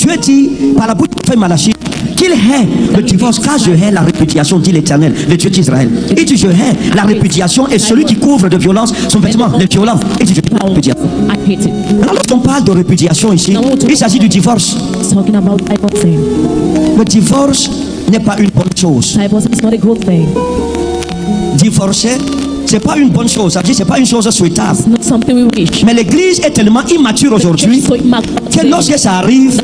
Dieu dit par la bouche du prophète Malachie qu'il hait le divorce, car je hais la répudiation, dit l'Éternel, le Dieu d'Israël. Il dit je hais la répudiation et celui qui couvre de violence son vêtement, le violent. Il dit je hais la répudiation. Alors lorsqu'on parle de répudiation ici, il s'agit du divorce. Le divorce n'est pas une bonne chose. Divorcer, c'est pas une bonne chose. Ça veut dire c'est pas une chose souhaitable. Mais l'église est tellement immature aujourd'hui que lorsque ça arrive,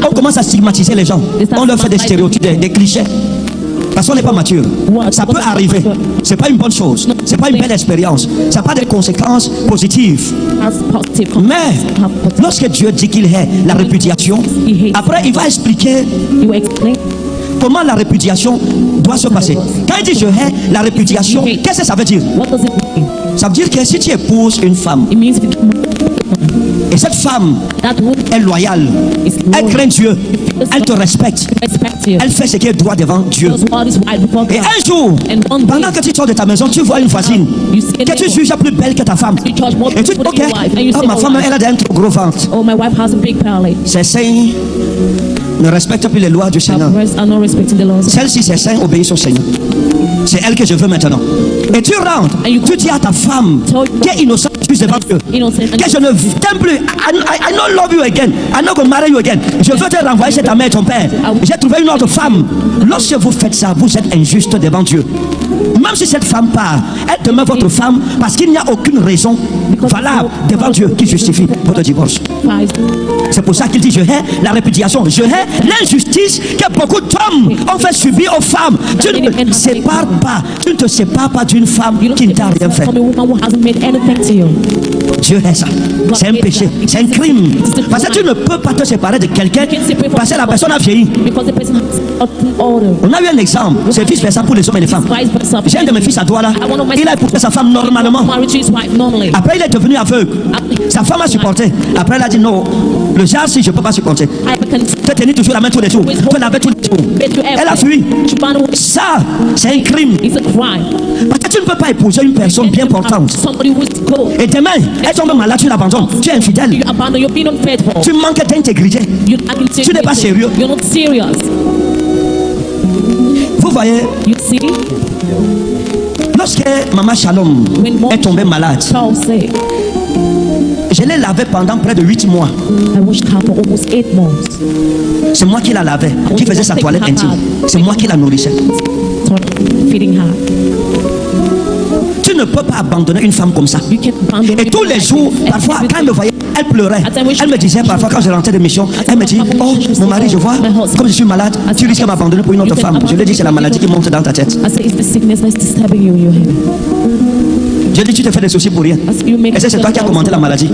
on commence à stigmatiser les gens. On leur fait des stéréotypes, des clichés. Parce qu'on n'est pas mature. Ça peut arriver. C'est pas une bonne chose. C'est pas une belle expérience. Ça n'a pas de conséquences positives. Mais lorsque Dieu dit qu'il hait la répudiation, après il va expliquer comment la répudiation doit se passer. Quand il dit je hais la répudiation, qu'est-ce que ça veut dire? Ça veut dire que si tu épouses une femme et cette femme est loyale, elle craint Dieu, elle te respecte, elle fait ce qui est droit devant Dieu. Et un jour, pendant que tu sors de ta maison, tu vois une voisine que tu juges plus belle que ta femme. Et tu dis ok, oh, ma femme elle a un trop gros ventre. Ses seins ne respectent plus les lois du Seigneur. Celle-ci, ses seins obéissent au Seigneur. C'est elle que je veux maintenant. Et tu rentres, tu dis à ta femme qui est innocente devant Dieu, que je ne t'aime plus. I don't love you again. I not gonna marry you again. Je veux te renvoyer chez ta mère et ton père. J'ai trouvé une autre femme. Lorsque vous faites ça, vous êtes injuste devant Dieu. Même si cette femme part, elle demeure votre femme parce qu'il n'y a aucune raison valable devant Dieu qui justifie votre divorce. C'est pour ça qu'il dit je hais la répudiation, je hais l'injustice que beaucoup d'hommes ont fait subir aux femmes. Tu ne te sépares pas, tu ne te sépares pas d'une femme qui ne t'a rien fait. Dieu hait ça. C'est un péché, c'est un crime. Parce que tu ne peux pas te séparer de quelqu'un parce que la personne a vieilli. On a eu un exemple, c'est vice-versa pour les hommes et les femmes. J'ai un de mes fils à toi là, il a épousé sa femme normalement. Après il est devenu aveugle. Sa femme a supporté. Après elle a dit non, le genre si je ne peux pas supporter. Tu tenais toujours la main tous les jours. Tu l'avais tous les jours. Elle a fui. Ça, c'est un crime. Parce que tu ne peux pas épouser une personne bien portante. Et demain, elle tombe malade, tu l'abandonnes. Tu es infidèle. Tu manques d'intégrité. Tu n'es pas sérieux. Vous voyez, lorsque Maman Shalom est tombée malade, je l'ai lavée pendant près de 8 mois. C'est moi qui la lavais, qui faisais sa toilette intime. C'est moi qui la nourrissais. Tu ne peux pas abandonner une femme comme ça. Et tous les jours, parfois, quand elle me voyait, elle pleurait. Elle me disait parfois, quand je rentrais de mission, elle me dit, oh, mon mari, je vois, comme je suis malade, tu risques de m'abandonner pour une autre femme. Je lui ai dit, c'est la maladie qui monte dans ta tête. Je dis, tu te fais des soucis pour rien. Et c'est toi qui as commenté la maladie.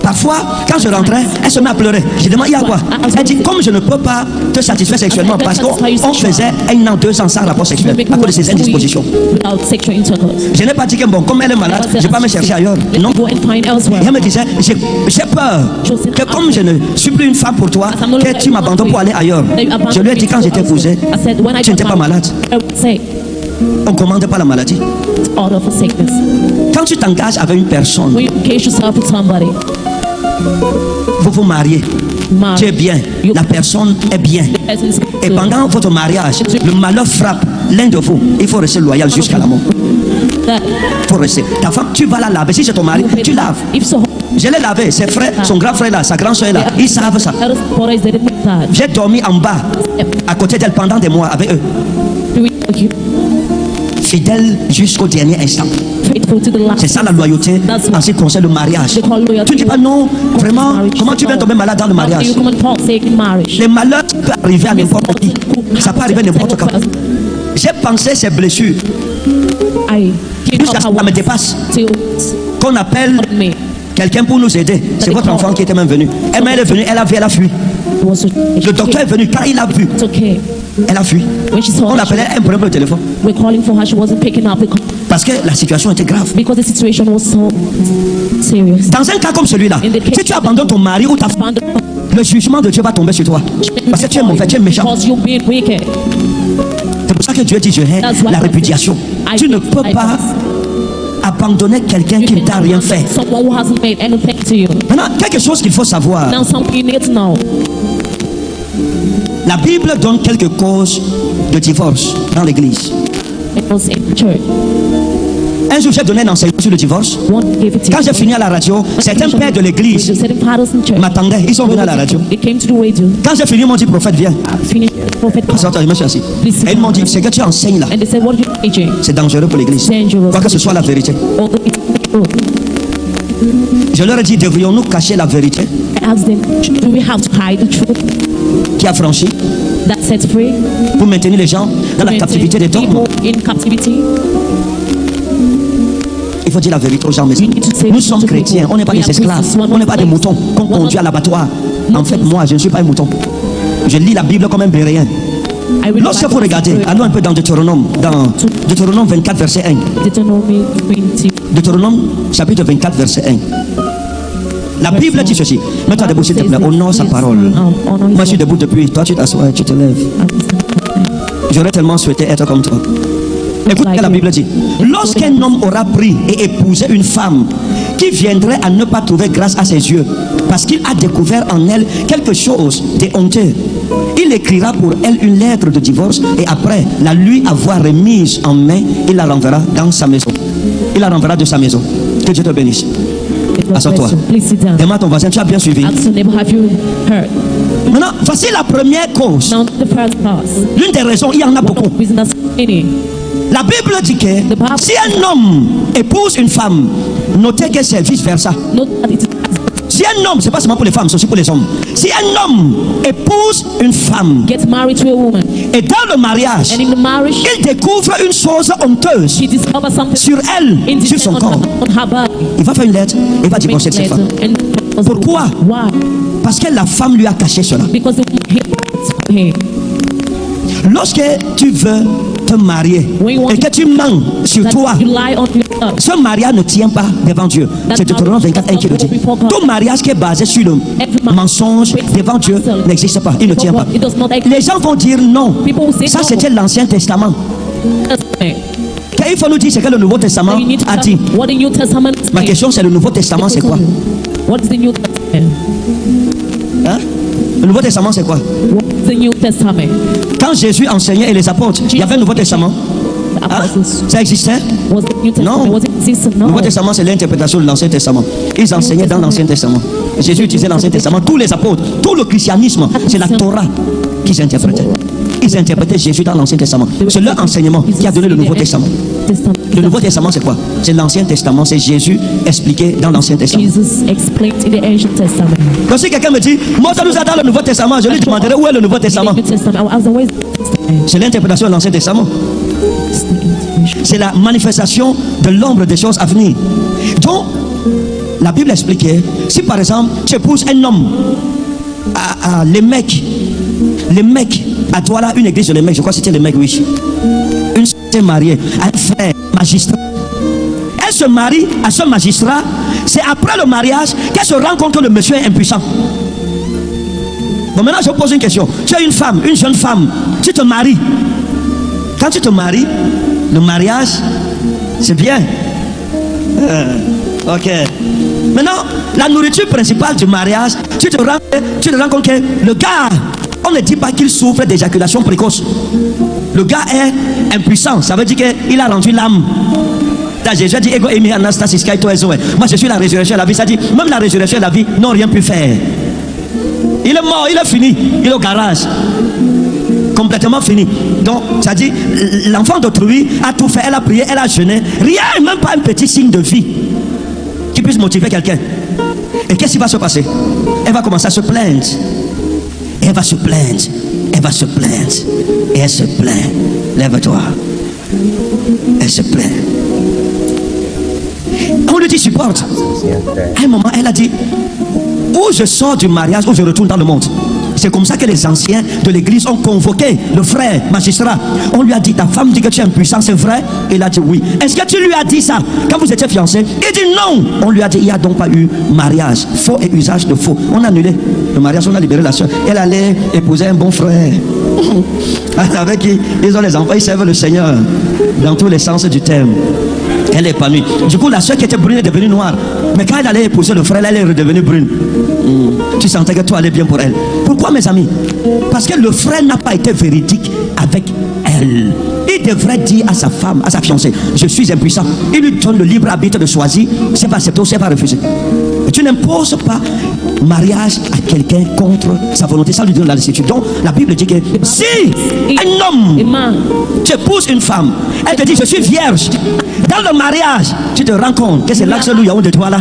Parfois, quand je rentrais, elle se met à pleurer. Je demande, il y a quoi? Elle dit, comme je ne peux pas te satisfaire sexuellement, parce qu'on faisait 1 an, 2 ans sans rapport sexuel, à cause de ses indispositions. Je n'ai pas dit que bon, comme elle est malade, je ne vais pas me chercher ailleurs. Non. Et elle me disait, j'ai peur que comme je ne suis plus une femme pour toi, que tu m'abandonnes pour aller ailleurs. Je lui ai dit, quand j'étais épousée, tu n'étais pas malade. On ne commande pas la maladie. Quand tu t'engages avec une personne, vous vous mariez, tu es bien, la personne est bien. Et pendant votre mariage, le malheur frappe l'un de vous. Il faut rester loyal jusqu'à la mort. Il faut rester. Ta femme, tu vas la laver. Si c'est ton mari, tu laves. Je l'ai lavé, ses frères, son grand frère là, sa grande soeur là, ils savent ça. J'ai dormi en bas, à côté d'elle pendant des mois avec eux. Fidèle jusqu'au dernier instant. C'est ça la loyauté en ce qui concerne le mariage. Tu ne dis pas non, vraiment, comment tu viens tomber malade dans le mariage? Les malheurs peuvent arriver à n'importe qui. Ça peut arriver à n'importe quand. J'ai pensé ces blessures jusqu'à ce que ça me dépasse. Qu'on appelle quelqu'un pour nous aider. C'est votre enfant qui était même venu. Elle est venue, elle a vu, elle a fui. Le docteur est venu, quand il a vu, elle a fui. On appelait un problème au téléphone. Parce que la situation était grave. Dans un cas comme celui-là, si tu abandonnes ton mari ou ta femme, le jugement de Dieu va tomber sur toi. Parce que tu es mauvais, tu es méchant. C'est pour ça que Dieu dit je hais la répudiation. Tu ne peux pas abandonner quelqu'un qui ne t'a rien fait. Someone who hasn't made anything to you. Maintenant, quelque chose qu'il faut savoir. Now something you need to know. La Bible donne quelques causes de divorce dans l'église. It was in church. Un jour, j'ai donné un enseignement sur le divorce. Quand j'ai fini à la radio, certains pères de l'église m'attendaient. Ils sont venus à la radio. Quand j'ai fini, ils m'ont dit, prophète, viens. Je me suis assis. Et ils m'ont dit, ce que tu enseignes là, c'est dangereux pour l'église. Quoi que ce soit la vérité. Je leur ai dit, devrions-nous cacher la vérité qui a franchi pour maintenir les gens dans la captivité des dogmes? Il faut dire la vérité aux gens. Mais nous sommes chrétiens, on n'est pas des esclaves, on n'est pas des moutons qu'on conduit à l'abattoir. En fait, moi, je ne suis pas un mouton. Je lis la Bible comme un béréen. Lorsque vous regardez, allons un peu dans Deutéronome 24, verset 1. Deutéronome, chapitre 24, verset 1. La Bible dit ceci. Mets-toi debout, s'il te plaît. Honore sa parole. Moi, je suis debout depuis. Toi, tu t'assois, tu te lèves. J'aurais tellement souhaité être comme toi. Écoute ce que la Bible dit. Lorsqu'un homme aura pris et épousé une femme qui viendrait à ne pas trouver grâce à ses yeux, parce qu'il a découvert en elle quelque chose de honteux, il écrira pour elle une lettre de divorce et après la lui avoir remise en main, il la renverra dans sa maison. Il la renverra de sa maison. Que Dieu te bénisse. Assois-toi. Demande à ton voisin, tu as bien suivi. Maintenant, voici la première cause. L'une des raisons, il y en a beaucoup. La Bible dit que si un homme épouse une femme, notez que c'est vice versa. Si un homme, c'est pas seulement pour les femmes, c'est aussi pour les hommes. Si un homme épouse une femme et dans le mariage, il découvre une chose honteuse sur elle, sur son corps, il va faire une lettre, il va divorcer de cette femme. Pourquoi? Parce que la femme lui a caché cela. Lorsque tu veux te marier et que tu mens sur toi, ce mariage ne tient pas devant Dieu. C'est Deutéronome 24 qui le dit. Tout mariage qui est basé sur le mensonge devant Dieu n'existe pas, il ne tient pas. Les gens vont dire non. Ça c'était l'Ancien Testament. Il faut nous dire ce que le Nouveau Testament a dit. Ma question c'est le Nouveau Testament c'est quoi? Hein? Le Nouveau Testament c'est quoi? Quand Jésus enseignait et les apôtres, il y avait un Nouveau Testament. Hein? Ça existait? Non. Le Nouveau Testament c'est l'interprétation de l'Ancien Testament. Ils enseignaient dans l'Ancien Testament. Jésus utilisait l'Ancien Testament. Tous les apôtres, tout le christianisme, c'est la Torah qu'ils interprétaient. Ils interprétaient Jésus dans l'Ancien Testament. C'est leur enseignement qui a donné le Nouveau Testament. Le Nouveau Testament c'est quoi? C'est l'Ancien Testament, c'est Jésus expliqué dans l'Ancien Testament. Donc si quelqu'un me dit, moi ça nous a dans le Nouveau Testament, je lui demanderai où est le Nouveau Testament? C'est l'interprétation de l'Ancien Testament. C'est la manifestation de l'ombre des choses à venir. Donc, la Bible expliquait, si par exemple tu épouses un homme, les mecs, à toi là, une église de les mecs, je crois que c'était les mecs, oui. Une sœur mariée, un frère, magistrat. Elle se marie à ce magistrat, c'est après le mariage qu'elle se rend compte que le monsieur est impuissant. Bon, maintenant je vous pose une question. Tu as une femme, une jeune femme, tu te maries. Quand tu te maries, le mariage, c'est bien. Ok. Maintenant, la nourriture principale du mariage, tu te rends compte que le gars, on ne dit pas qu'il souffre d'éjaculation précoce. Le gars est impuissant, ça veut dire qu'il a rendu l'âme. Jésus a dit, Ego emi anastasis kaito ezoe. Moi je suis la résurrection et la vie. Ça dit, même la résurrection et la vie n'ont rien pu faire. Il est mort, il est fini, il est au garage. Complètement fini. Donc, ça dit, l'enfant d'autrui a tout fait, elle a prié, elle a jeûné. Rien, même pas un petit signe de vie qui puisse motiver quelqu'un. Et qu'est-ce qui va se passer? Elle va commencer à se plaindre. Et elle va se plaindre. Elle va se plaindre. Et elle se plaint. Lève-toi. Elle se plaint. On lui dit supporte. À un moment, elle a dit, ou je sors du mariage ou je retourne dans le monde. C'est comme ça que les anciens de l'église ont convoqué le frère magistrat. On lui a dit, ta femme dit que tu es impuissant, c'est vrai? Il a dit oui. Est-ce que tu lui as dit ça quand vous étiez fiancés? Il dit non. On lui a dit, il n'y a donc pas eu mariage. Faux et usage de faux. On a annulé le mariage, on a libéré la soeur. Elle allait épouser un bon frère. Avec qui ils ont les enfants, ils servent le Seigneur dans tous les sens du terme. Elle est épanouie. Du coup, la soeur qui était brune est devenue noire. Mais quand elle allait épouser le frère, elle est redevenue brune. Tu sentais que tout allait bien pour elle. Pourquoi, mes amis? Parce que le frère n'a pas été véridique avec elle. Il devrait dire à sa femme, à sa fiancée, je suis impuissant. Il lui donne le libre arbitre de choisir si elle va accepter ou si elle va refuser. Et tu n'imposes pas mariage à quelqu'un contre sa volonté. Ça lui donne la lassitude. Donc la Bible dit que si un homme, tu épouses une femme, elle te dit je suis vierge. Dans le mariage, tu te rends compte que c'est l'axe où de toi là.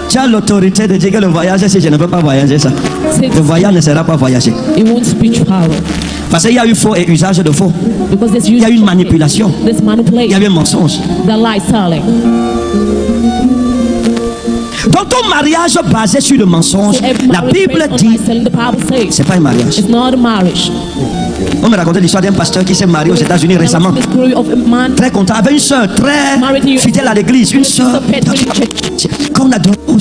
Tu as l'autorité de dire que le voyage, si je ne peux pas voyager, ça. Le voyage ne sera pas voyagé. Parce qu'il y a eu faux et usage de faux. Il y a eu une manipulation. Il y a eu un mensonge. Donc ton mariage basé sur le mensonge, la Bible dit, c'est pas un mariage. On me racontait l'histoire d'un pasteur qui s'est marié aux États-Unis récemment. Très content, avec une soeur très fidèle à l'église, une soeur qu'on adore. Oh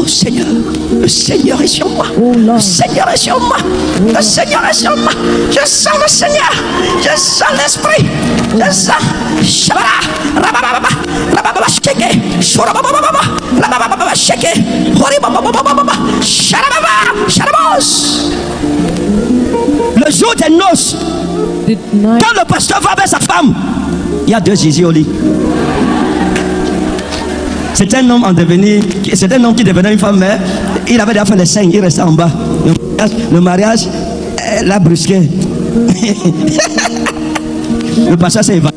Seigneur, le Seigneur est sur moi. Le Seigneur est sur moi. Le Seigneur est sur moi. Je sens le Seigneur. Je sens l'Esprit. Je sens. Le jour des noces, quand le pasteur va avec sa femme, il y a deux zizi au lit. C'est un homme en devenir, c'est un homme qui devenait une femme, mais il avait déjà fait les seins, il restait en bas. Le mariage l'a brusqué. Le pasteur s'est évadé.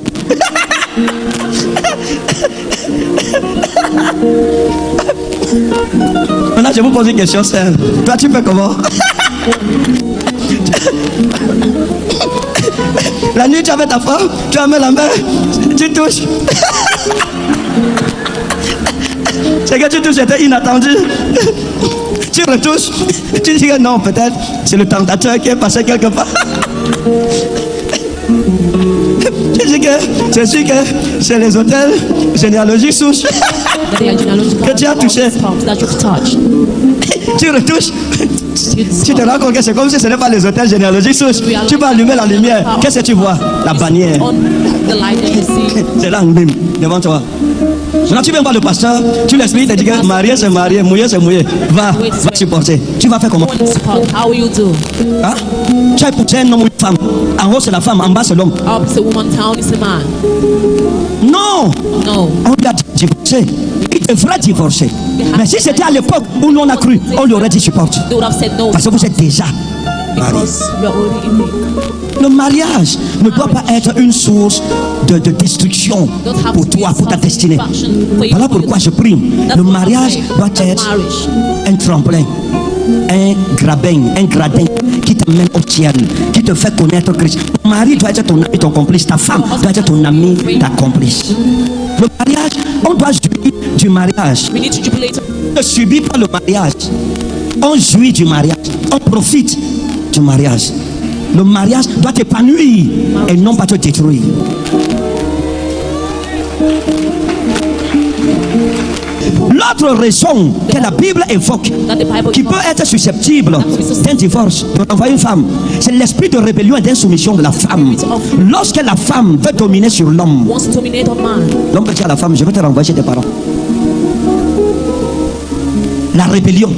Maintenant, je vous pose une question simple. Toi, tu fais comment? La nuit, tu as avec ta femme, tu as mis la main, tu touches. C'est que tu touches, c'était inattendu. Tu retouches, tu dis que non, peut-être c'est le tentateur qui est passé quelque part. Tu dis que c'est sûr que c'est les hôtels généalogiques souches que tu as touché. Tu retouches. Tu te rends compte que c'est comme si ce n'est pas les hôtels généalogiques souches. Tu vas allumer la lumière. Qu'est-ce que tu vois? La bannière. C'est là, devant toi. Maintenant tu viens voir le pasteur, tu l'expliques, tu dis que marié c'est marié, mouillé c'est mouillé. Va supporter. Tu vas faire comment? Hein? Tu as épousé un homme ou une femme. En haut c'est la femme, en bas c'est l'homme. Non! On lui a divorcé. Il devrait divorcer. Mais si c'était à l'époque où l'on a cru, on lui aurait dit supporte. Parce que vous êtes déjà marié. Le mariage ne doit pas être une source de destruction pour toi, pour ta destinée. Voilà pourquoi je prie. Le mariage doit être un tremplin, un grappin, un gradin qui t'amène au ciel, qui te fait connaître Christ. Ton mari doit être ton ami, ton complice. Ta femme doit être ton ami, ta complice. Le mariage, on doit jouir du mariage. On ne subit pas le mariage. On jouit du mariage. On profite du mariage. Le mariage doit t'épanouir et non pas te détruire. L'autre raison que la Bible évoque, qui peut être susceptible d'un divorce, d'envoyer une femme, c'est l'esprit de rébellion et d'insoumission de la femme. Lorsque la femme veut dominer sur l'homme, l'homme peut dire à la femme, je vais te renvoyer chez tes parents. La rébellion.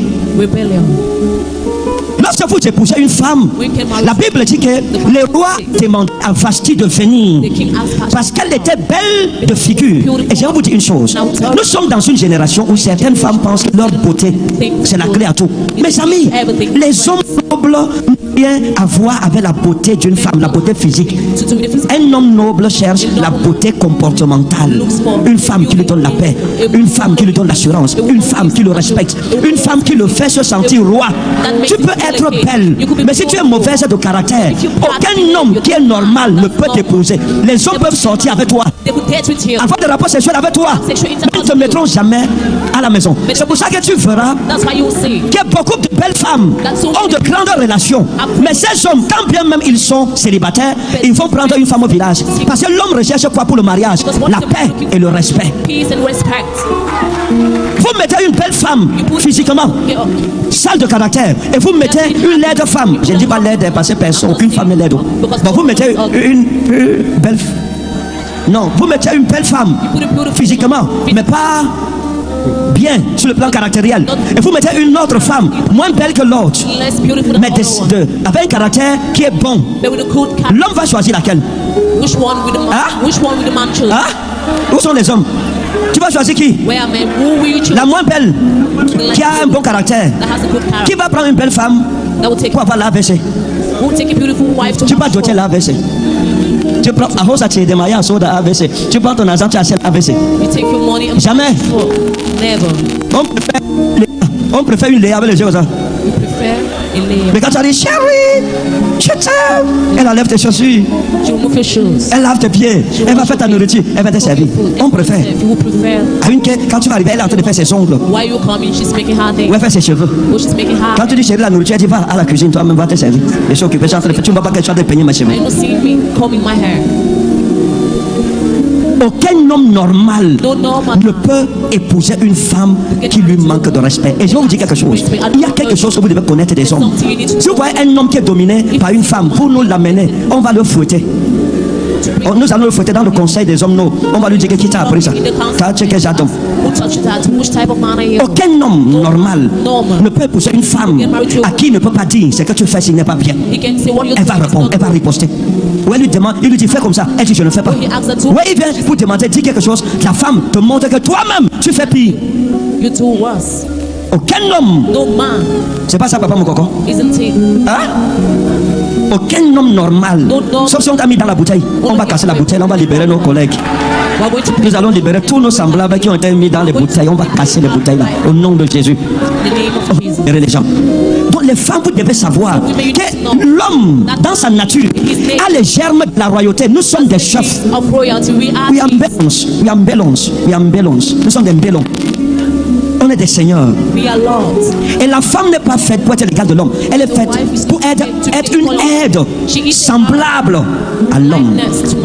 Lorsque vous épousez une femme, la Bible dit que le roi demandait à Vashti de venir parce qu'elle était belle de figure. Et je vais vous dire une chose, nous sommes dans une génération où certaines femmes pensent que leur beauté c'est la clé à tout. Mes amis, les hommes nobles n'ont rien à voir avec la beauté d'une femme, la beauté physique. Un homme noble cherche la beauté comportementale. Une femme qui lui donne la paix, une femme qui lui donne l'assurance, une femme qui le respecte, une femme qui le fait se sentir roi. Tu peux être belle, mais si tu es mauvaise de caractère, aucun homme qui est normal ne peut t'épouser. Les hommes peuvent sortir avec toi, date with you. Avoir des rapports sexuels avec toi, ils ne te mettront jamais à la maison. C'est pour ça que tu verras That's why you will see. que beaucoup de belles femmes ont de grandes relations. Mais ces hommes, quand bien même ils sont célibataires, ils vont prendre une femme au village. Parce que l'homme recherche quoi pour le mariage? La paix et le respect. Peace and respect. Vous mettez une belle femme physiquement, sale de caractère, et vous mettez une laide femme. Je ne dis pas laide parce que personne, aucune femme n'est laide. Bon, vous mettez une belle. Non, vous mettez une belle femme physiquement, mais pas bien sur le plan caractériel. Et vous mettez une autre femme, moins belle que l'autre, Less beautiful mais than the other one. avec un caractère qui est bon. But with a good character. L'homme va choisir laquelle? Which one with the man? Hein? Which one with the man choose? Hein? Où sont les hommes? Tu vas choisir qui? Where man? Who will you choose? La moins belle, qui a un bon caractère. That has a good character. Qui va prendre une belle femme That will take. pour avoir l'AVC? Who will take a beautiful wife to Tu vas have doter fun? l'AVC. Tu prends à Rosa, tu es démaillé à Soda AVC. Tu prends ton argent, tu achètes l'AVC. You take your money and Jamais. for never. On préfère une Léa avec les yeux comme ça. You prefer a layer. Mais quand tu as dit chérie, je t'aime, elle enlève tes chaussures, You remove your shoes. elle lave tes pieds, elle va faire ta nourriture, elle va te servir. On préfère. You will prefer. À une quand tu vas arriver, elle est en train de faire ses ongles. Why you coming? She's making her day. Ou elle fait ses cheveux. Oh, she's making her. Quand tu dis chérie, la nourriture, elle dit va à la cuisine, toi-même va te servir. Je suis occupé, je suis en train de faire. Tu ne vas pas qu'elle soit de peigner mes cheveux. Are you not seeing me combing my hair? Aucun homme normal No normal. ne peut épouser une femme qui lui manque de respect. Et je vais vous dire quelque chose. Il y a quelque chose que vous devez connaître des hommes. Si vous voyez un homme qui est dominé par une femme, vous nous l'amenez, on va le fouetter. Nous allons le fouetter dans le conseil des hommes. On va lui dire qui t'a appris ça. T'as checké ça, donc. Who taught you that? Which type of man are you? Aucun homme normal ne peut épouser une femme à qui il ne peut pas dire ce que tu fais s'il n'est pas bien. He can say what you're Elle va doing is répondre, not elle va riposter. Ou elle lui demande, il lui dit fais comme ça. Elle dit je ne fais pas. He asks her to. Oui, il vient pour demander, dis quelque chose. La femme te montre que toi-même tu fais pire. You do worse. Aucun homme, No man, c'est pas ça, papa mon coco. isn't he? Hein? Aucun homme normal. Sauf si on t'a mis dans la bouteille. On va casser la bouteille, on va libérer nos collègues. We're going to Nous allons libérer tous nos semblables qui ont été mis dans les bouteilles. On va casser les bouteilles là, au nom de Jésus. the name of Jesus. Libérer les gens. Donc les femmes, vous devez savoir que l'homme, dans sa nature, a les germes de la royauté. Nous sommes des chefs. Of royalty, we are We are kings. mbelons. We are mbelons. We are mbelons. Nous sommes des mbelons. On est des seigneurs. We are lords. Et la femme n'est pas faite pour être l'égale de l'homme. Elle est faite pour être une aide semblable à l'homme.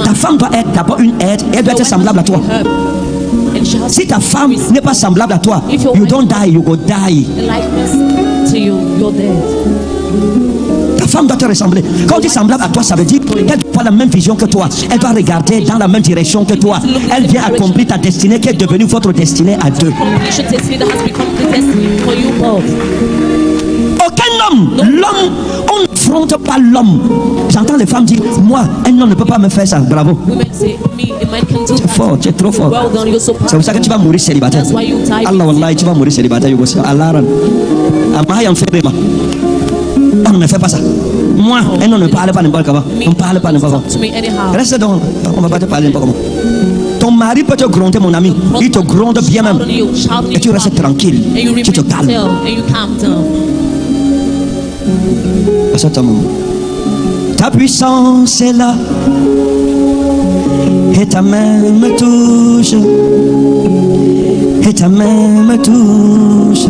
Ta femme doit être d'abord une aide et elle doit être semblable à toi. And she has Si ta femme n'est pas semblable à toi, you don't die, you go die. a likeness to you. You're dead. Ta femme doit te ressembler. Quand on dit semblable à toi, ça veut dire qu'elle doit avoir la même vision que toi. Elle doit regarder dans la même direction que toi. Elle vient accomplir ta destinée qui est devenue votre destinée à deux. Completion destiny that has become the destiny for you both. Aucun homme, l'homme, on n'affronte pas l'homme. J'entends les femmes dire, moi, un homme ne peut pas me faire ça. Bravo. Women say, me, a man can do Tu es that. fort, tu es trop fort. Well done, you're so C'est pour ça que tu vas mourir célibataire. That's why you die. Allah wallahi, tu vas mourir célibataire. Allah. Amaya, on fait des on ne me fait pas ça. Moi, un homme ne parle pas n'importe comment. On ne parle pas n'importe comment. To me anyhow. Reste donc, on ne va pas te parler n'importe comment. Ton mari peut te gronder, mon ami. Il te gronde bien même. Et tu restes tranquille. And you Tu te remain calmes. still and you calm down. À cet moment. Ta puissance est là. Et ta main me touche. Et ta main me touche.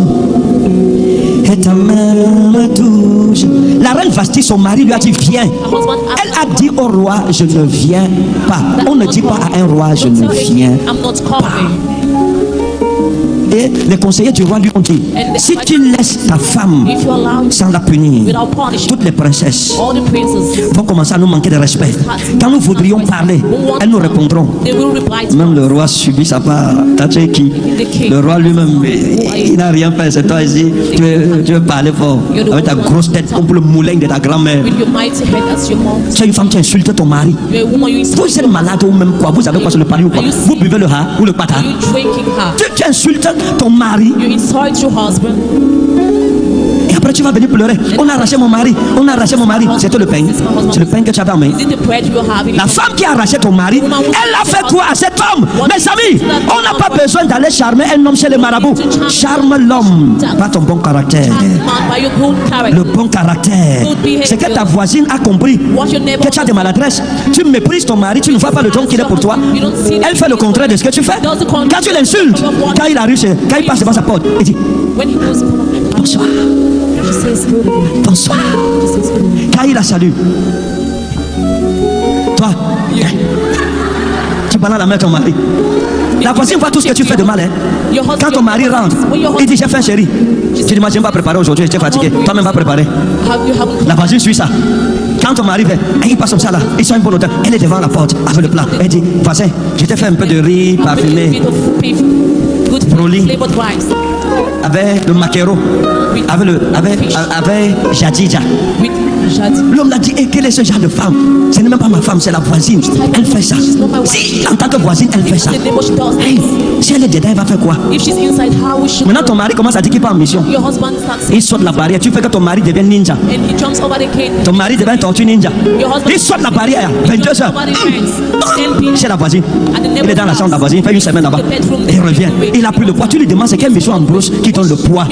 Et ta main me touche. La reine Vasti, son mari lui a dit viens. Elle a dit au roi je ne viens pas. On ne dit pas à un roi je ne viens. I'm not coming. Et les conseillers du roi lui ont dit si tu laisses ta femme If you allow sans la punir, without punishment, toutes les princesses all the princes, vont commencer à nous manquer de respect. Quand nous voudrions parler, elles nous répondront. they will reply to Même le roi subit sa part. T'as tué qui? Le roi lui-même, il n'a rien fait. C'est toi ici. Tu veux parler fort. Avec ta grosse tête comme le moulin de ta grand-mère. with your mighty head as your mom. Tu es une femme qui insulte ton mari. You're a woman, you Vous insult êtes malade ou même quoi? Vous avez quoi sur le pari ou quoi? Vous buvez le ha ou le pata? you drinking her. Tu insultes ton mari. You insult your husband. Et après Après tu vas venir pleurer. On a arraché mon mari. On a arraché mon mari. C'était le pain. C'est le pain que tu avais en main. Is it the bread you have in La femme qui a arraché ton mari, elle a fait quoi à cet homme? Mes amis, on n'a pas besoin d'aller charmer un homme chez les marabouts. Charme l'homme, pas ton bon caractère. by your good character? Le bon caractère, c'est que ta voisine a compris que tu as des maladresses. Tu méprises ton mari, tu ne vois pas le don qu'il est pour toi. Elle fait le contraire de ce que tu fais. Quand tu l'insultes, quand il arrive, quand il passe devant sa porte, il dit When he goes, bonsoir, she says good evening. bonsoir. She says good evening. Quand il la salue, toi, tu balles la main à ton mari. La voisine voit tout ce que tu fais de mal. Hein. Quand ton mari rentre, il dit j'ai fait un chéri. Tu dis moi je ne vais pas préparer aujourd'hui, j'étais fatigué. Toi-même va préparer. La voisine suit ça. Quand ton mari vient, il passe comme ça là, il sent une bonne odeur. Elle est devant la porte avec le plat. Elle dit voisin, je t'ai fait un peu de riz parfumé, broli, avec le maquereau, avec jadija. L'homme l'a dit, et quel est ce genre de femme? Ce n'est même pas ma femme, c'est la voisine. Elle fait ça. Si en tant que voisine, elle fait ça. Hey, si elle est dedans, elle va faire quoi? Maintenant, ton mari commence à dire qu'il part en mission. Il saute la barrière. Tu fais que ton mari devienne ninja. Ton mari devient tortue ninja. Il saute la barrière. 22h. C'est la voisine. Il est dans la chambre de la voisine. Il fait une semaine là-bas. Il revient. Il a pris le poids. Tu lui demandes c'est quelle mission en brousse qui donne le poids.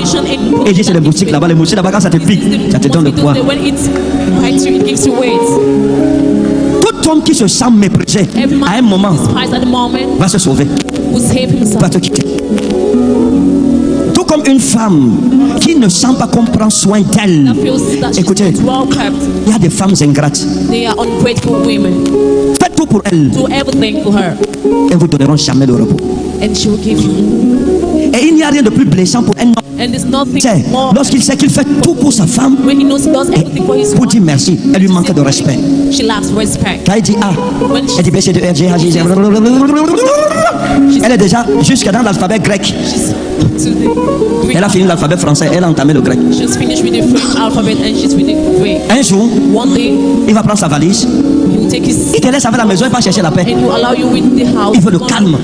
Et il dit c'est les moustiques là-bas. Les moustiques là-bas, quand ça te pique, ça te donne le poids. Tout homme qui se sent méprisé à un moment va se sauver, va te quitter. Tout comme une femme qui ne sent pas qu'on prend soin d'elle. Écoutez, il y a des femmes ingrates. Faites tout pour elles. Elles vous donneront jamais le repos. Et il n'y a rien de plus blessant pour un homme. Lorsqu'il sait qu'il fait tout pour sa femme, pour dire merci, elle lui manque de respect. Quand il dit A, elle dit B, C, D, E, F, G, H, I, J, elle est déjà jusque dans l'alphabet grec. Elle a fini l'alphabet français, elle a entamé le grec. Un jour, il va prendre sa valise. Il te laisse avec la maison et pas chercher la paix. Il veut le calme.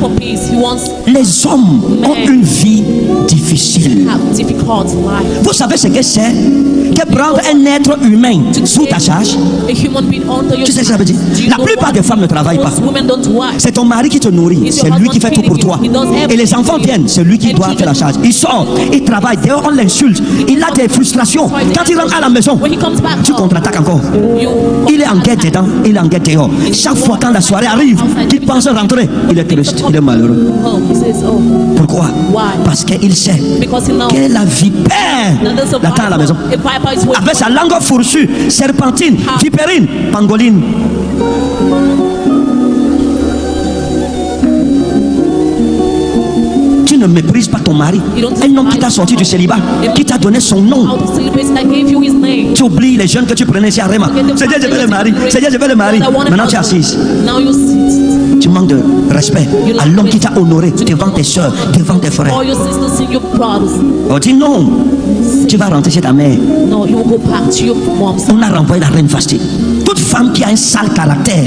Les hommes ont une vie difficile. Vous savez ce que c'est que prendre un être humain sous ta charge? Tu sais ce que ça veut dire? La plupart des femmes ne travaillent pas. C'est ton mari qui te nourrit. C'est lui qui fait tout pour toi. Et les enfants viennent. C'est lui qui doit faire la charge. Il sort, il travaille. Dehors, on l'insulte. Il a des frustrations. Quand il rentre à la maison, tu contre-attaques encore. Il est en guerre dedans. Il est en guerre dehors. Chaque fois quand la soirée arrive, qu'il pense rentrer, il est triste. Il est malheureux. Pourquoi? Parce qu'il sait quelle est la vipère l'attend à la maison. Avec sa langue fourchue, serpentine, vipérine, pangoline. Tu ne méprises pas ton mari. Un homme qui t'a sorti du célibat, qui t'a donné son nom. Tu oublies les jeunes que tu prenais ici à Réma. Seigneur, je veux le mari. Seigneur, je veux le mari. Maintenant tu es assise. Tu manques de respect à l'homme qui t'a honoré devant tes soeurs, devant tes frères. On dit non. Tu vas rentrer chez ta mère. On a renvoyé la reine Vashti. Toute femme qui a un sale caractère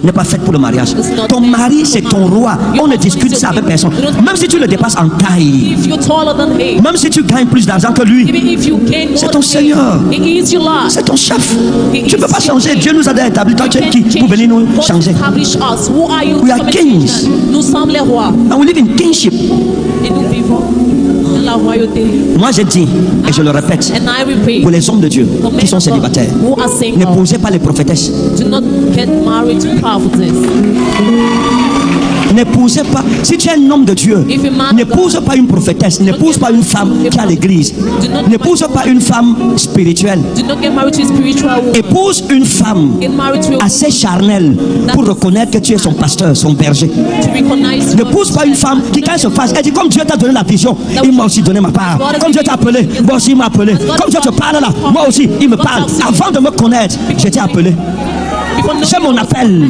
n'est pas faite pour le mariage. Ton mari, c'est ton roi. On ne discute ça avec personne. Même si tu le dépasses en taille, même si tu gagnes plus d'argent que lui, c'est ton Seigneur. C'est ton chef. Tu ne peux pas changer. Dieu nous a établi. Toi, tu es qui pour venir nous changer? We are kings. And we live in kingship. Moi je dis, et je le répète, pour les hommes de Dieu qui sont célibataires, n'épousez pas les prophétesses. N'épousez pas, si tu es un homme de Dieu, n'épouse pas une prophétesse, n'épouse pas une femme qui a l'église, n'épouse pas une femme spirituelle. Épouse une femme assez charnelle pour reconnaître que tu es son pasteur, son berger. N'épouse pas une femme qui, quand elle se fasse, elle dit comme Dieu t'a donné la vision, il m'a aussi donné ma part. Comme Dieu t'a appelé, moi aussi il m'a appelé. Comme Dieu te parle là, moi aussi il me parle. Avant de me connaître, je t'ai appelé. C'est mon appel.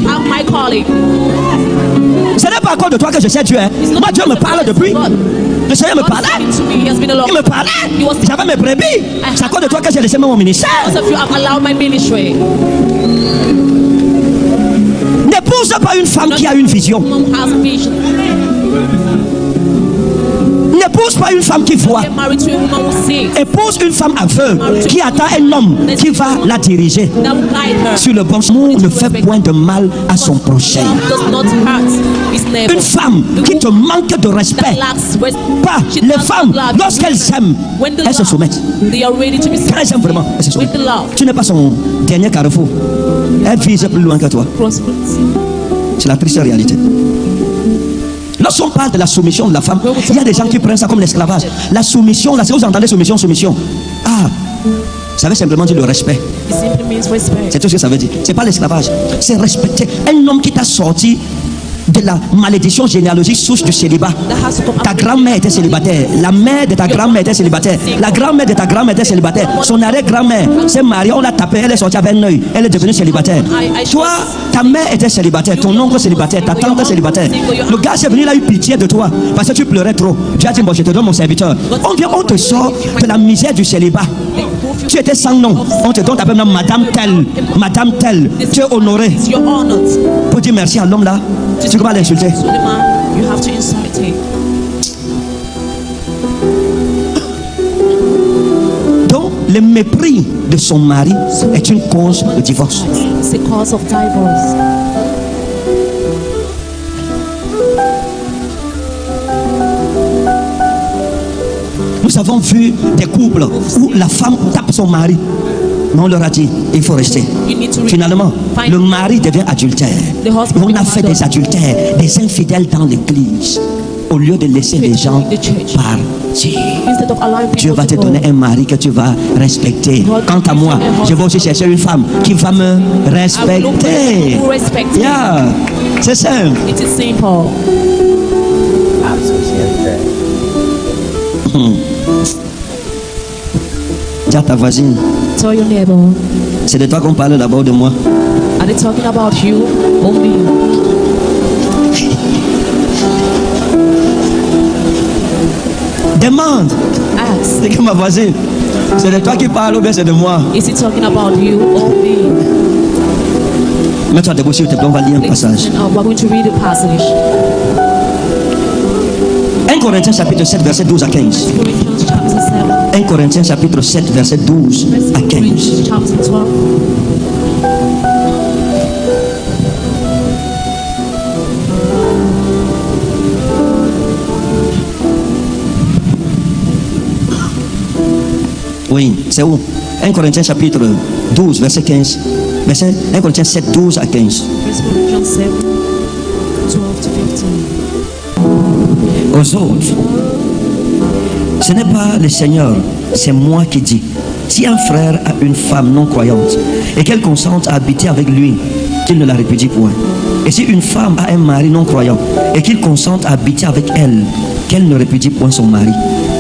Ce n'est pas à cause de toi que je sais Dieu. Hein. Moi, Dieu me parle depuis. Le Seigneur me parlait. Il me parlait. J'avais mes brebis. C'est à cause de toi que j'ai laissé mon ministère. N'épouse pas une femme qui a une vision. N'épouse pas une femme qui voit. Get married to a woman who sees. Épouse une femme aveugle qui attend un homme qui va la diriger That will guide her. sur le bon chemin. Ne fait point de mal à son prochain. Does not hurt his neighbor. Une femme qui te manque de respect. That lacks respect. Pas les femmes, lorsqu'elles s'aiment, elles se soumettent. They are ready to be Quand elles s'aiment vraiment, elles se with soumettent. the love. Tu n'es pas son dernier carrefour. Elle vise plus loin que toi. Prosperity. C'est la triste réalité. Lorsqu'on parle de la soumission de la femme, il y a des gens qui prennent ça comme l'esclavage. La soumission, là, si vous entendez soumission, soumission. Ah, ça veut simplement dire le respect. It simply means respect. C'est tout ce que ça veut dire. C'est pas l'esclavage. C'est respecter un homme qui t'a sorti de la malédiction généalogique souche du célibat. That has to come Ta grand-mère était célibataire. La mère de ta grand-mère était célibataire. La grand-mère de ta grand-mère était célibataire. Son arrière-grand-mère s'est mariée, on l'a tapée, elle est sortie avec un œil. Elle est devenue célibataire. Toi, ta mère était célibataire, ton oncle célibataire, ta tante est célibataire. Le gars c'est venu, il a eu pitié de toi parce que tu pleurais trop. Tu as dit, bon, je te donne mon serviteur. On vient, on te sort de la misère du célibat. Tu étais sans nom. On te donne ta même Madame telle. Madame telle. Tu es honoré. You're honored. Pour dire merci à l'homme là, tu vas l'insulter. To the man, you have to insult him. Donc, le mépris de son mari est une cause de divorce. It's a cause of divorce. Nous avons vu des couples où la femme tape son mari. Mais on leur a dit, il faut rester. You need to Finalement, le mari devient adultère. Et on a fait des adultères, des infidèles dans l'église. Au lieu de laisser les gens partir. Instead of allowing Dieu people va te to go. donner un mari que tu vas respecter. Quant à moi, je vais aussi chercher une femme qui va me respecter. Who respect him. Yeah, c'est simple. It is simple. Dis à ta voisine, Tell your neighbor, c'est de toi qu'on parle d'abord de moi. are they talking about you or me? Demande, Ask. c'est que ma voisine, c'est de toi qui parle ou bien c'est de moi? Is he talking about you or me? Mets-toi debout s'il te plaît, on va lire un Please passage. stand up. We're going to read a passage. 1 Corinthiens chapitre 7 verset 12 à 15. Corinthians chapter 7. 1 Corinthiens chapitre 7 verset 12 à 15. Corinthians chapter 12. Oui, c'est où? 1 Corinthiens chapitre 12 verset 15. Verset 1 Corinthiens 7 12 à 15. 1 Corinthians 7, 12 to 15. Aux autres, ce n'est pas le Seigneur, c'est moi qui dis. Si un frère a une femme non croyante et qu'elle consente à habiter avec lui, qu'il ne la répudie point. Et si une femme a un mari non croyant et qu'il consente à habiter avec elle, qu'elle ne répudie point son mari.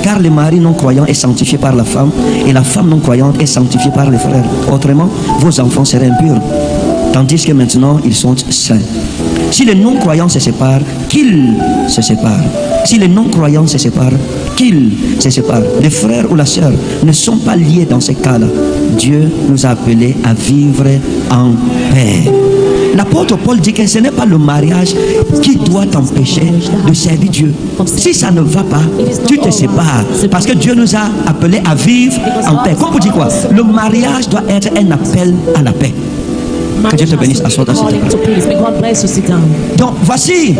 Car le mari non croyant est sanctifié par la femme et la femme non croyante est sanctifiée par les frères. Autrement, vos enfants seraient impurs, tandis que maintenant ils sont saints. Si les non-croyants se séparent, qu'ils se séparent. Si les non-croyants se séparent, qu'ils se séparent. Les frères ou la sœur ne sont pas liés dans ces cas-là. Dieu nous a appelés à vivre en paix. L'apôtre Paul dit que ce n'est pas le mariage qui doit t'empêcher de servir Dieu. Si ça ne va pas, tu te sépares. Parce que Dieu nous a appelés à vivre en paix. Comme vous dites quoi? Le mariage doit être un appel à la paix. Que Dieu te bénisse. Assois-toi, s'il te plaît. May God bless you. Sit down. Donc voici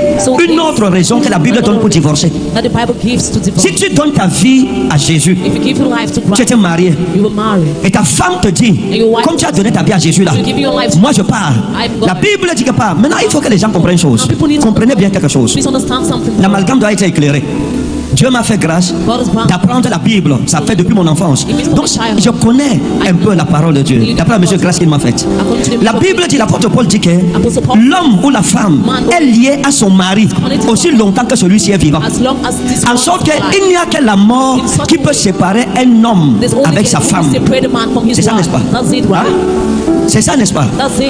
une autre raison que la Bible donne pour divorcer. That the Bible gives to divorce. Si tu donnes ta vie à Jésus, If you give your life to tu Christ, étais marié you will marry. et ta femme te dit, comme tu as donné ta vie à Jésus là, moi je pars. La Bible dit que part. Maintenant il faut que les gens comprennent une chose. Comprenez bien quelque chose. Please understand something. L'amalgame doit être éclairé. Dieu m'a fait grâce d'apprendre la Bible. Ça fait depuis mon enfance. Donc je connais un peu la parole de Dieu. D'après la mesure de grâce qu'il m'a faite. La Bible dit, l'apôtre Paul dit que l'homme ou la femme est lié à son mari aussi longtemps que celui-ci est vivant. As long as this En sorte qu'il n'y a que la mort qui peut séparer un homme avec sa femme. C'est ça, n'est-ce pas? That's it, right? C'est ça, n'est-ce pas?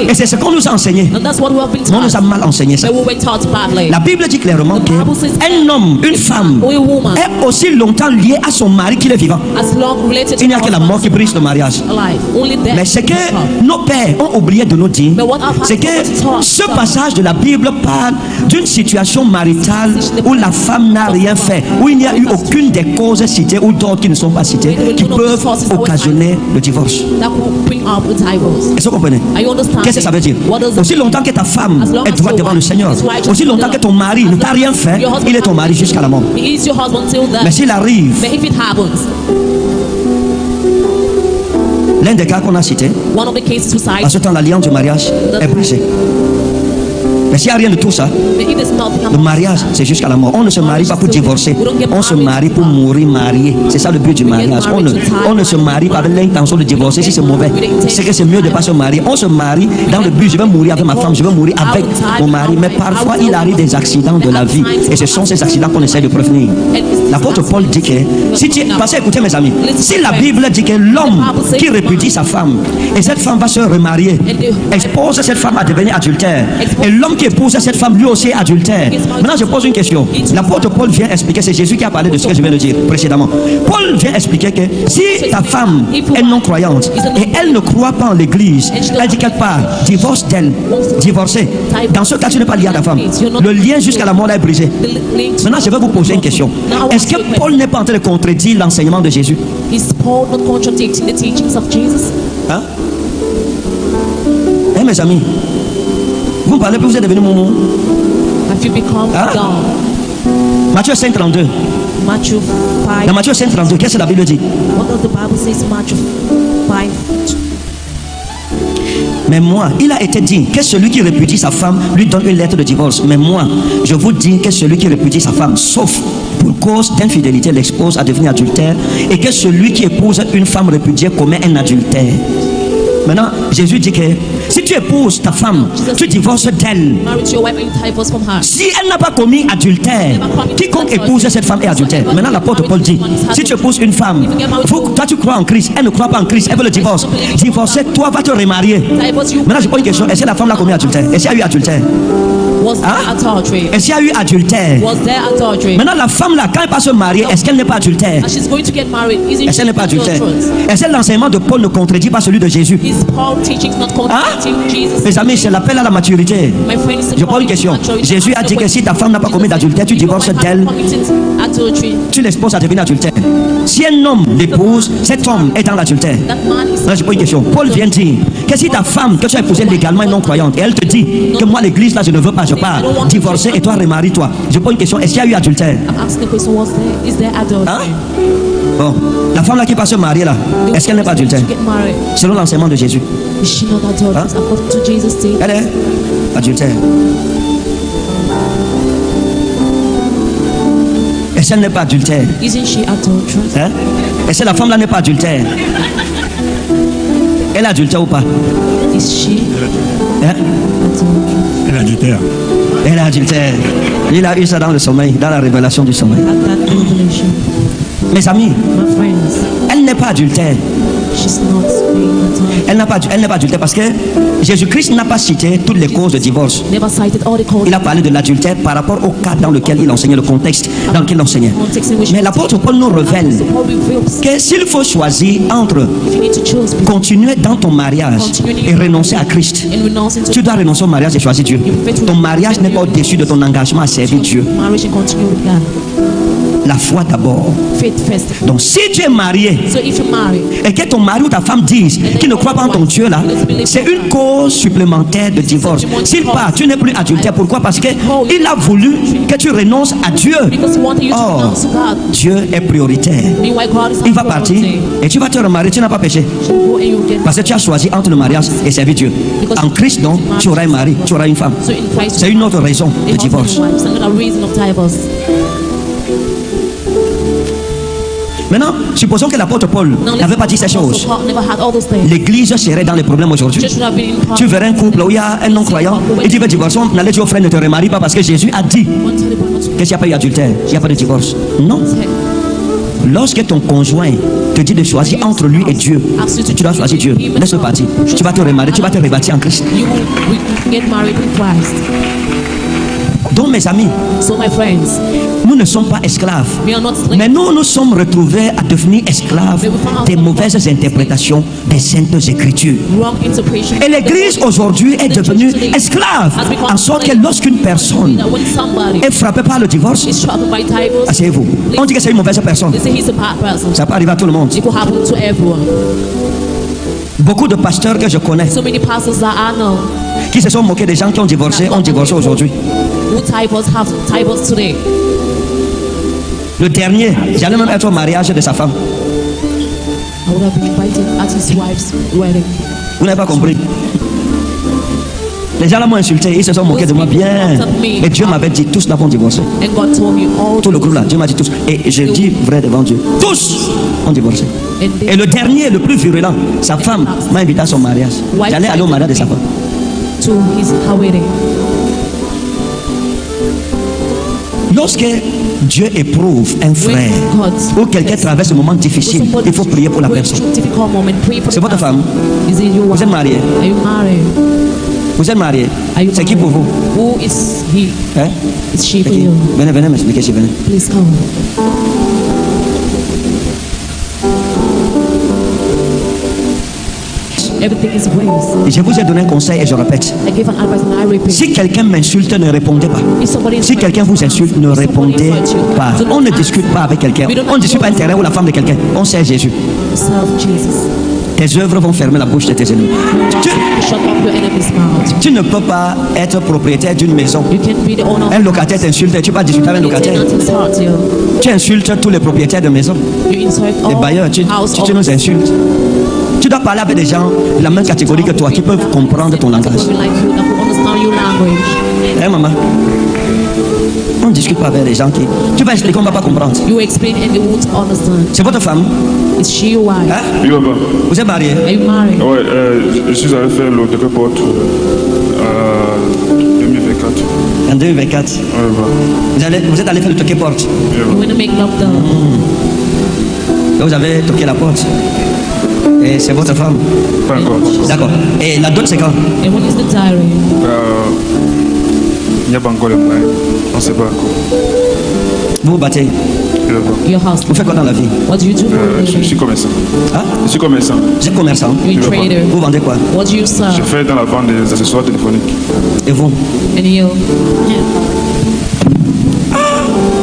Et c'est ce qu'on nous a enseigné. And that's what we have been On nous a taught. mal enseigné ça. But we were taught badly. La Bible dit clairement qu'un homme, une femme woman est aussi longtemps liée à son mari qu'il est vivant. as long related to Il n'y a que la mort qui brise le mariage. alive. Only death. Mais ce que nos pères ont oublié de nous dire, c'est que ce passage de la Bible parle d'une situation maritale où la femme n'a rien fait, où il n'y a eu aucune des causes citées ou d'autres qui ne sont pas citées, qui peuvent occasionner le divorce. That will bring up the divorce. Est-ce que vous comprenez? Are you understanding? Qu'est-ce que ça veut dire? What does it Aussi mean? longtemps que ta femme est droite devant le Seigneur, aussi longtemps que ton mari ne t'a rien fait, il est ton mari jusqu'à la mort. He is your husband till then. Mais s'il arrive, But if it happens, l'un des cas qu'on a cité, one of the cases we cite, à ce temps l'alliance du mariage est brisée. Mais s'il n'y a rien de tout ça, but if there's nothing le mariage c'est jusqu'à la mort. On ne se marie pas pour divorcer, on se marie pour mourir marié. C'est ça le but du mariage. On ne se marie pas avec l'intention de divorcer si c'est mauvais. C'est que c'est mieux de ne pas se marier. On se marie dans le but, je vais mourir avec ma femme, je vais mourir avec mon mari. Mais parfois il arrive des accidents de la vie et ce sont ces accidents qu'on essaie de prévenir. L'apôtre Paul dit que, parce que écoutez mes amis, si la Bible dit que l'homme qui répudie sa femme et cette femme va se remarier, expose cette femme à devenir adultère, et l'homme qui épouse cette femme lui aussi est adultère. Maintenant je pose une question. L'apôtre Paul vient expliquer, c'est Jésus qui a parlé de ce que je viens de dire précédemment. Paul vient expliquer que si ta femme est non croyante et elle ne croit pas en l'église, elle dit quelque part, divorce d'elle, divorcer. Dans ce cas tu n'es pas lié à ta femme. Le lien jusqu'à la mort est brisé. Maintenant je vais vous poser une question. Est-ce que Paul n'est pas en train de contredire l'enseignement de Jésus? is Paul not contradicting the teachings of Jesus? Hein? Eh mes amis, vous me parlez plus, vous êtes devenu moumou. Have you become dumb? Matthieu 5, 32. Matthew 5. Dans Matthieu 5, 32, qu'est-ce que la Bible dit? What does the Bible say in Matthew 5? Mais moi, il a été dit que celui qui répudie sa femme lui donne une lettre de divorce. Mais moi, je vous dis que celui qui répudie sa femme, sauf pour cause d'infidélité, l'expose à devenir adultère, et que celui qui épouse une femme répudiée commet un adultère. Maintenant, Jésus dit que si tu épouses ta femme, tu divorces d'elle. Married to your wife and you divorce from her. Si elle n'a pas commis adultère, quiconque épouse cette femme est adultère. Maintenant, l'apôtre Paul dit, si tu épouses une femme, toi tu crois en Christ, elle ne croit pas en Christ, elle veut le divorce. Divorcer, toi va te remarier. Maintenant, je pose une question, est-ce que la femme l'a commis adultère? Est-ce qu'il y a eu adultère? Was there adultery? Est-ce qu'il y a eu adultère? Was there adultery? Maintenant, la femme là, quand elle va se marier, est-ce qu'elle n'est pas adultère? And she's going to get married. Isn't Est-ce qu'elle n'est pas she adultère? adulterous? Est-ce que l'enseignement de Paul ne contredit pas celui de Jésus? Is Paul teaching not contradicting Jesus? Mes amis, c'est l'appel à la maturité. My friend is Je pose une question. Jésus a dit que si ta femme n'a pas commis d'adultère, tu divorces d'elle, adultery. tu l'exposes à devenir adultère. Si un homme l'épouse, cet homme est dans l'adultère. That man is Là, je pose une question. Paul vient dire que si ta femme que tu as épousée légalement est non croyante et elle te dit que moi l'église là je ne veux pas, je pars, divorcer et toi remarie-toi. Je pose une question. Est-ce qu'il y a eu adultère? I'm asking the question, is there adultery? Hein? Bon, la femme là qui va se marier là, est-ce qu'elle n'est pas adultère? To get married. Selon l'enseignement de Jésus, Is she not adulterous? According to Jesus' teaching. elle est adultère. Est-ce qu'elle n'est pas adultère? Isn't she adulterous? Hein? Est-ce que la femme là n'est pas adultère? Elle est adultère ou pas? Is she Hein? adulterous? Elle est adultère. Elle est adultère. Il a eu ça dans le sommeil, dans la révélation du sommeil. At that revelation, Mes amis, my friends, elle n'est pas adultère. she's not being adulterous. Elle n'est pas adultère parce que Jésus-Christ n'a pas cité toutes les causes de divorce. Never cited all the causes. Il a parlé de l'adultère par rapport au cas dans lequel il enseignait, le contexte dans lequel il enseignait. Mais l'apôtre Paul nous révèle So Paul reveals que s'il faut choisir entre if you need to choose between continuer dans ton mariage et renoncer à Christ, and renouncing to tu dois renoncer au mariage et choisir Dieu. Ton mariage n'est pas au-dessus de ton engagement à servir Dieu. marriage and continue with God. La foi d'abord. Faith first. Donc si tu es marié So if you marry, et que ton mari ou ta femme disent qu'ils ne croient pas en ton Dieu là, c'est une cause supplémentaire de divorce. S'il part, tu n'es plus adultère. Pourquoi? Parce que il a voulu que tu renonces à Dieu. because he wanted you to Or, renounce to God. Dieu est prioritaire. Meanwhile, God is Il va our partir priority. et tu vas te remarier, tu n'as pas péché. You go and you get Parce que tu as choisi entre le mariage et servir Dieu. En Christ, donc, tu auras un mari, tu auras une femme. so in Christ. C'est une autre raison a de husband divorce. and wife. It's another reason of divorce. Maintenant, supposons que l'apôtre Paul Now, n'avait pas dit ces so choses. Paul never had all those things. L'église serait dans les problèmes aujourd'hui. Church would have been in Tu verrais un couple où il y a un non-croyant et tu veux divorcer, on allait dire au frère ne te remarie pas parce que Jésus a dit One to the point, not to qu'il n'y a pas eu adultère, il n'y a pas de divorce. Non. Lorsque ton conjoint te dit de choisir entre lui et Dieu, tu dois choisir Dieu. Laisse-le partir. Tu vas te remarier, tu vas te rebâtir en Christ. You will get married in Christ. Donc mes amis, So my friends, Nous ne sommes pas esclaves. We are not slaves. Mais nous sommes retrouvés à devenir esclaves des mauvaises interprétations des Saintes Écritures. Wrong interpretation. Et l'Église aujourd'hui est devenue esclave, en sorte que lorsqu'une personne That when somebody est frappée par le divorce, is troubled by divorce, asseyez-vous. On dit que c'est une mauvaise personne. they say he's a bad person. Ça peut arriver à tout le monde. It could happen to everyone. Beaucoup de pasteurs que je connais So many pastors that I know qui se sont moqués des gens qui ont divorcé aujourd'hui. who divorce have divorce today. Le dernier, j'allais même être au mariage de sa femme. I would have been invited at his wife's wedding. Vous n'avez pas compris. Les gens là m'ont insulté, ils se sont moqués de moi bien. Et Dieu m'avait dit, tous n'avons divorcé. And God told me all Tout le groupe là, Dieu m'a dit tous. Et je dis vrai devant Dieu, tous ont divorcé. Et le dernier, le plus virulent, sa femme m'a invité à son mariage. J'allais aller au mariage de sa femme. to her wedding. Lorsque Dieu éprouve un frère ou quelqu'un traverse un moment difficile, il faut prier pour la personne. C'est votre femme? Vous êtes marié? Are you married? Vous êtes marié? Are you C'est qui pour vous? Who is he? Hein? Is she C'est for qui? you? Venez m'expliquer si venez. Please come. Everything is ways. Et je vous ai donné un conseil et je répète. I give an advice and I repeat. Si quelqu'un m'insulte, ne répondez pas. If somebody Si quelqu'un vous insulte, ne répondez pas. On ne discute pas avec quelqu'un. On ne discute pas un terrain ou la femme de quelqu'un. On sait Jésus. Serve Jesus. Tes œuvres vont fermer la bouche de tes ennemis. Shut up your enemy's mouth. Tu ne peux pas être propriétaire d'une maison. You can be the owner of Un locataire t'insulte et tu vas discuter avec un the locataire. tenant insult you. Tu insultes tous les propriétaires de maison. You insult Les all bailleurs, tu households. nous insultes. Tu dois parler avec des gens de la même catégorie que toi qui peuvent comprendre ton langage. People like you that will understand your language. Hein, maman? On ne discute pas avec les gens qui... Tu vas expliquer, on ne va pas comprendre. You explain and they won't understand. C'est votre femme? Is she your wife? Hein? Oui, papa. Vous êtes marié? Are you married? Ouais, je suis allé faire le report en 2024. En 2024. Ouais, papa. Vous êtes allé faire le toquer porte. You want to make love the... Donc vous avez toqué la porte. Et c'est votre femme? Pas encore. D'accord. Et la dot c'est quand? And when is the diary? Il n'y a pas encore le plan. On ne sait pas encore. Vous vous battez? Oui, papa. Your husband. Vous faites quoi dans la vie? What do you do for a Je living? suis commerçant. Hein? Je suis commerçant. Vous êtes commerçant? You're a trader. Vous vendez quoi? What do you Je serve? fais dans la vente des accessoires téléphoniques. Et vous? And you?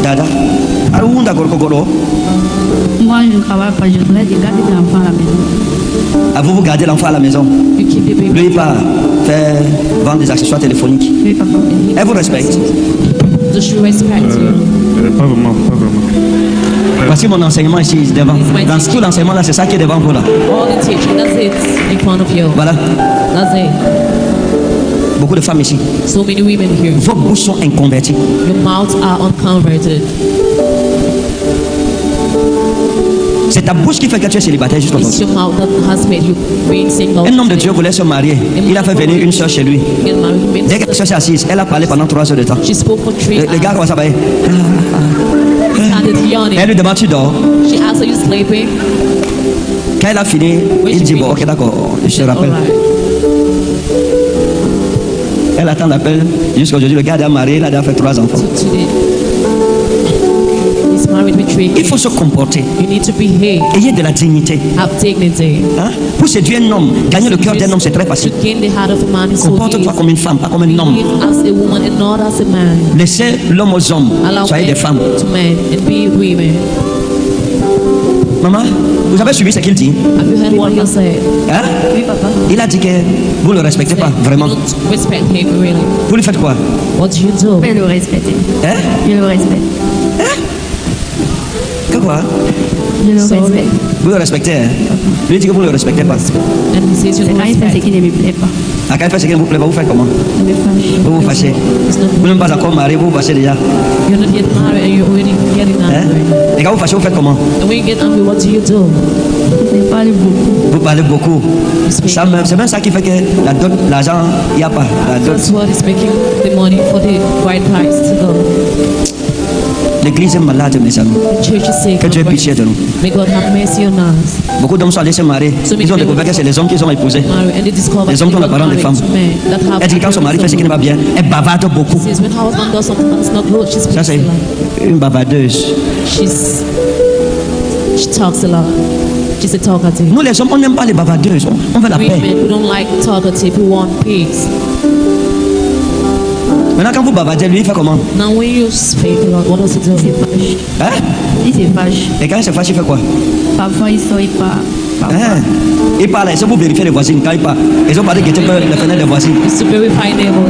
Dada? Ah, où d'accord, Kokoro? Moi, je ne travaille pas, je travaille de garder l'enfant à la maison. Ah, vous gardez l'enfant à la maison? You keep the baby. Lui, il part faire vendre des accessoires téléphoniques. Oui, papa. Elle vous respecte? Does she respect you? Pas vraiment, pas vraiment. Voici mon enseignement ici, devant. Dans tout l'enseignement là, c'est ça qui est devant vous là. All the teaching, that's it. In front of you. Voilà. That's it. Beaucoup de femmes ici. So many women here. Vos bouches sont inconverties. Your mouths are unconverted. C'est ta bouche qui fait que tu es célibataire juste It's aujourd'hui. your mouth that has made you being single. Un homme de Dieu voulait se marier. Il a fait venir une soeur chez lui. Get married. He made Dès que la soeur s'est assise, elle a parlé pendant 3 heures de temps. She spoke for 3 Le gars hours. commence à parler. Started yawning. Elle lui demande, tu dors? She asked, are you sleeping? Quand elle a fini, il dit, bon, ok, d'accord, je te rappelle. Alright. Elle attend l'appel. Jusqu'à aujourd'hui, le gars a marié, il a fait 3 enfants. Today. He's married with 3 Il kids. faut se comporter. You need to behave. Ayez de la dignité. Have dignity. Hein? Pour séduire un homme, gagner le cœur d'un homme, c'est très facile. To gain the heart of a man is so Comporte-toi easy. comme une femme, pas comme un homme. Behave as a woman and not as a man. Laissez l'homme aux hommes. Allow Soyez des femmes. men to men and be women. Maman, vous avez suivi ce qu'il dit? Have you heard what he said? Hein? Oui, papa. Il a dit que vous ne le respectez pas, vraiment. You don't respect him, really. Vous lui faites quoi? What do you do? Je le respecte. Hein? Je le respecte. Que quoi? Je le Sorry. respecte. Vous le respectez, hein? Lui dit que vous ne le respectez pas. And he says you C'est don't quand il fait ce respect. qui ne me plaît pas. À quand il fait ce qui ne vous plaît pas, vous faites comment? Je me fâche. Vous vous fâchez. It's not, Vous n'êtes pas encore marié, vous vous fâchez déjà. you're not yet married and you're already getting Hein? angry. Et quand vous fâchez, vous faites comment? And when you get angry, what do you do? Je parle beaucoup. Vous parlez beaucoup. You speak. C'est même ça qui fait que la dot, l'argent, il n'y a pas. La dot. That's what is making the money for the right price to go. L'église est malade, mes amis. The church is sick. Que Dieu ait pitié de nous. May God have mercy on us. Beaucoup d'hommes sont allés se marier. Ils ont découvert que c'est les hommes qui ont épousé. Marry, and they discover Les hommes qui ont they got l'apparence des married femmes. to men that have Elle dit quand son mari fait ce qui ne va bien, elle bavarde beaucoup. Says when her husband does something that's not good, she's Ça, c'est like une bavardeuse. She talks a lot. She's a talkative. Nous les hommes, on n'aime pas les bavardeuses. On veut la paix. Women, we don't like talkative. We want peace. Maintenant, quand vous bavardez, lui, il fait comment? Now when you speak a lot, what does he do? Hein? Il se fâche. Et quand il se fâche, il fait quoi? Parfois, il sort, il part. Parfois. Hein? Il parle, il faut vérifier les voisines. Quand il parle, ils ont parlé que tu peux les fenêtres des voisines. It's to verify neighbors.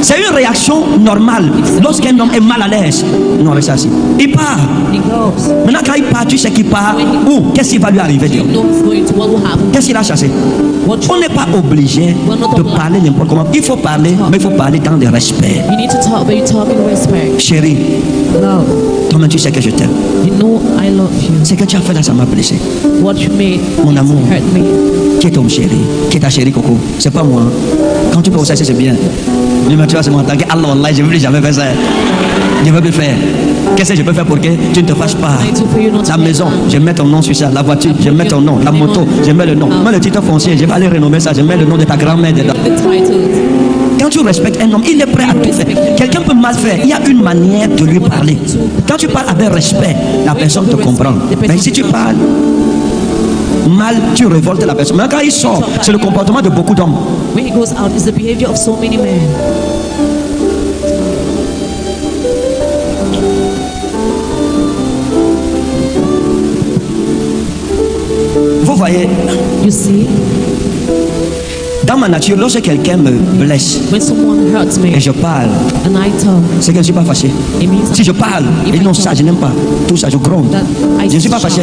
C'est une réaction normale lorsqu'un homme est mal à l'aise. Non, reste assis. Il part. He goes. Maintenant, quand il part, tu sais qu'il part où? Qu'est-ce qui va lui arriver? You know what's going to, what will happen. Qu'est-ce qu'il a chassé? On n'est pas obligé de parler n'importe comment. Il faut parler, mais il faut parler dans le respect. You need to talk, but you talk in respect. Chérie, Love. toi-même tu sais que je t'aime. You know I love you. Ce que tu as fait là, ça m'a blessé. What you made Mon amour, hurt me. qui est ton chéri? Qui est ta chérie, Coco? C'est pas moi. Quand tu peux aussi, c'est bien. Mais tu vas se montrer, Allah, Allah, je ne veux plus jamais faire ça. Je ne veux plus faire. Qu'est-ce que je peux faire pour que tu ne te fâches pas? La maison, je mets ton nom sur ça. La voiture, je mets ton nom. La moto, je mets le nom. Moi, le titre foncier, je vais aller renommer ça. Je mets le nom de ta grand-mère dedans. The titles. Quand tu respectes un homme, il est prêt à tout faire. Quelqu'un peut mal faire, il y a une manière de lui parler. Quand tu parles avec respect, la personne te comprend. Mais si tu parles mal, tu révoltes la personne. Mais quand il sort, c'est le comportement de beaucoup d'hommes. When he goes out, it's the behavior of so many men. Vous voyez, You see, dans ma nature, lorsque quelqu'un me blesse when someone hurts me et je parle, and I talk, c'est que je ne suis pas fâché. it means Si je parle, et non, ça, je n'aime pas. Tout ça, je gronde. Je ne suis pas fâché.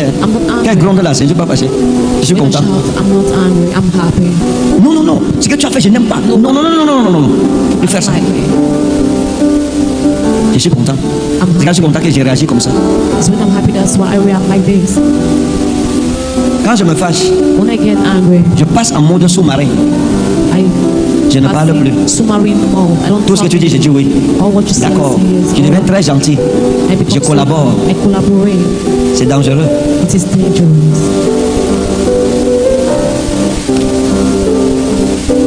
Quel gronde là, je ne suis pas fâché. Je suis when I content. shout, I'm not angry, I'm happy. Non, non, non. Ce que tu as fait, je n'aime pas. Non, non, non, non, non, non, non, non. De faire ça. Like, Je suis content. C'est quand je suis content que j'ai réagi comme ça. it's when I'm happy, that's why I react like this. Quand je me fâche, When I get angry, je passe en mode sous-marin. Je ne parle plus. Submarine mode. I don't Tout ce que tu dis, je dis oui. All what you say D'accord. is Je deviens très gentil. I become Je collabore. I collaborate. C'est dangereux. It is dangerous.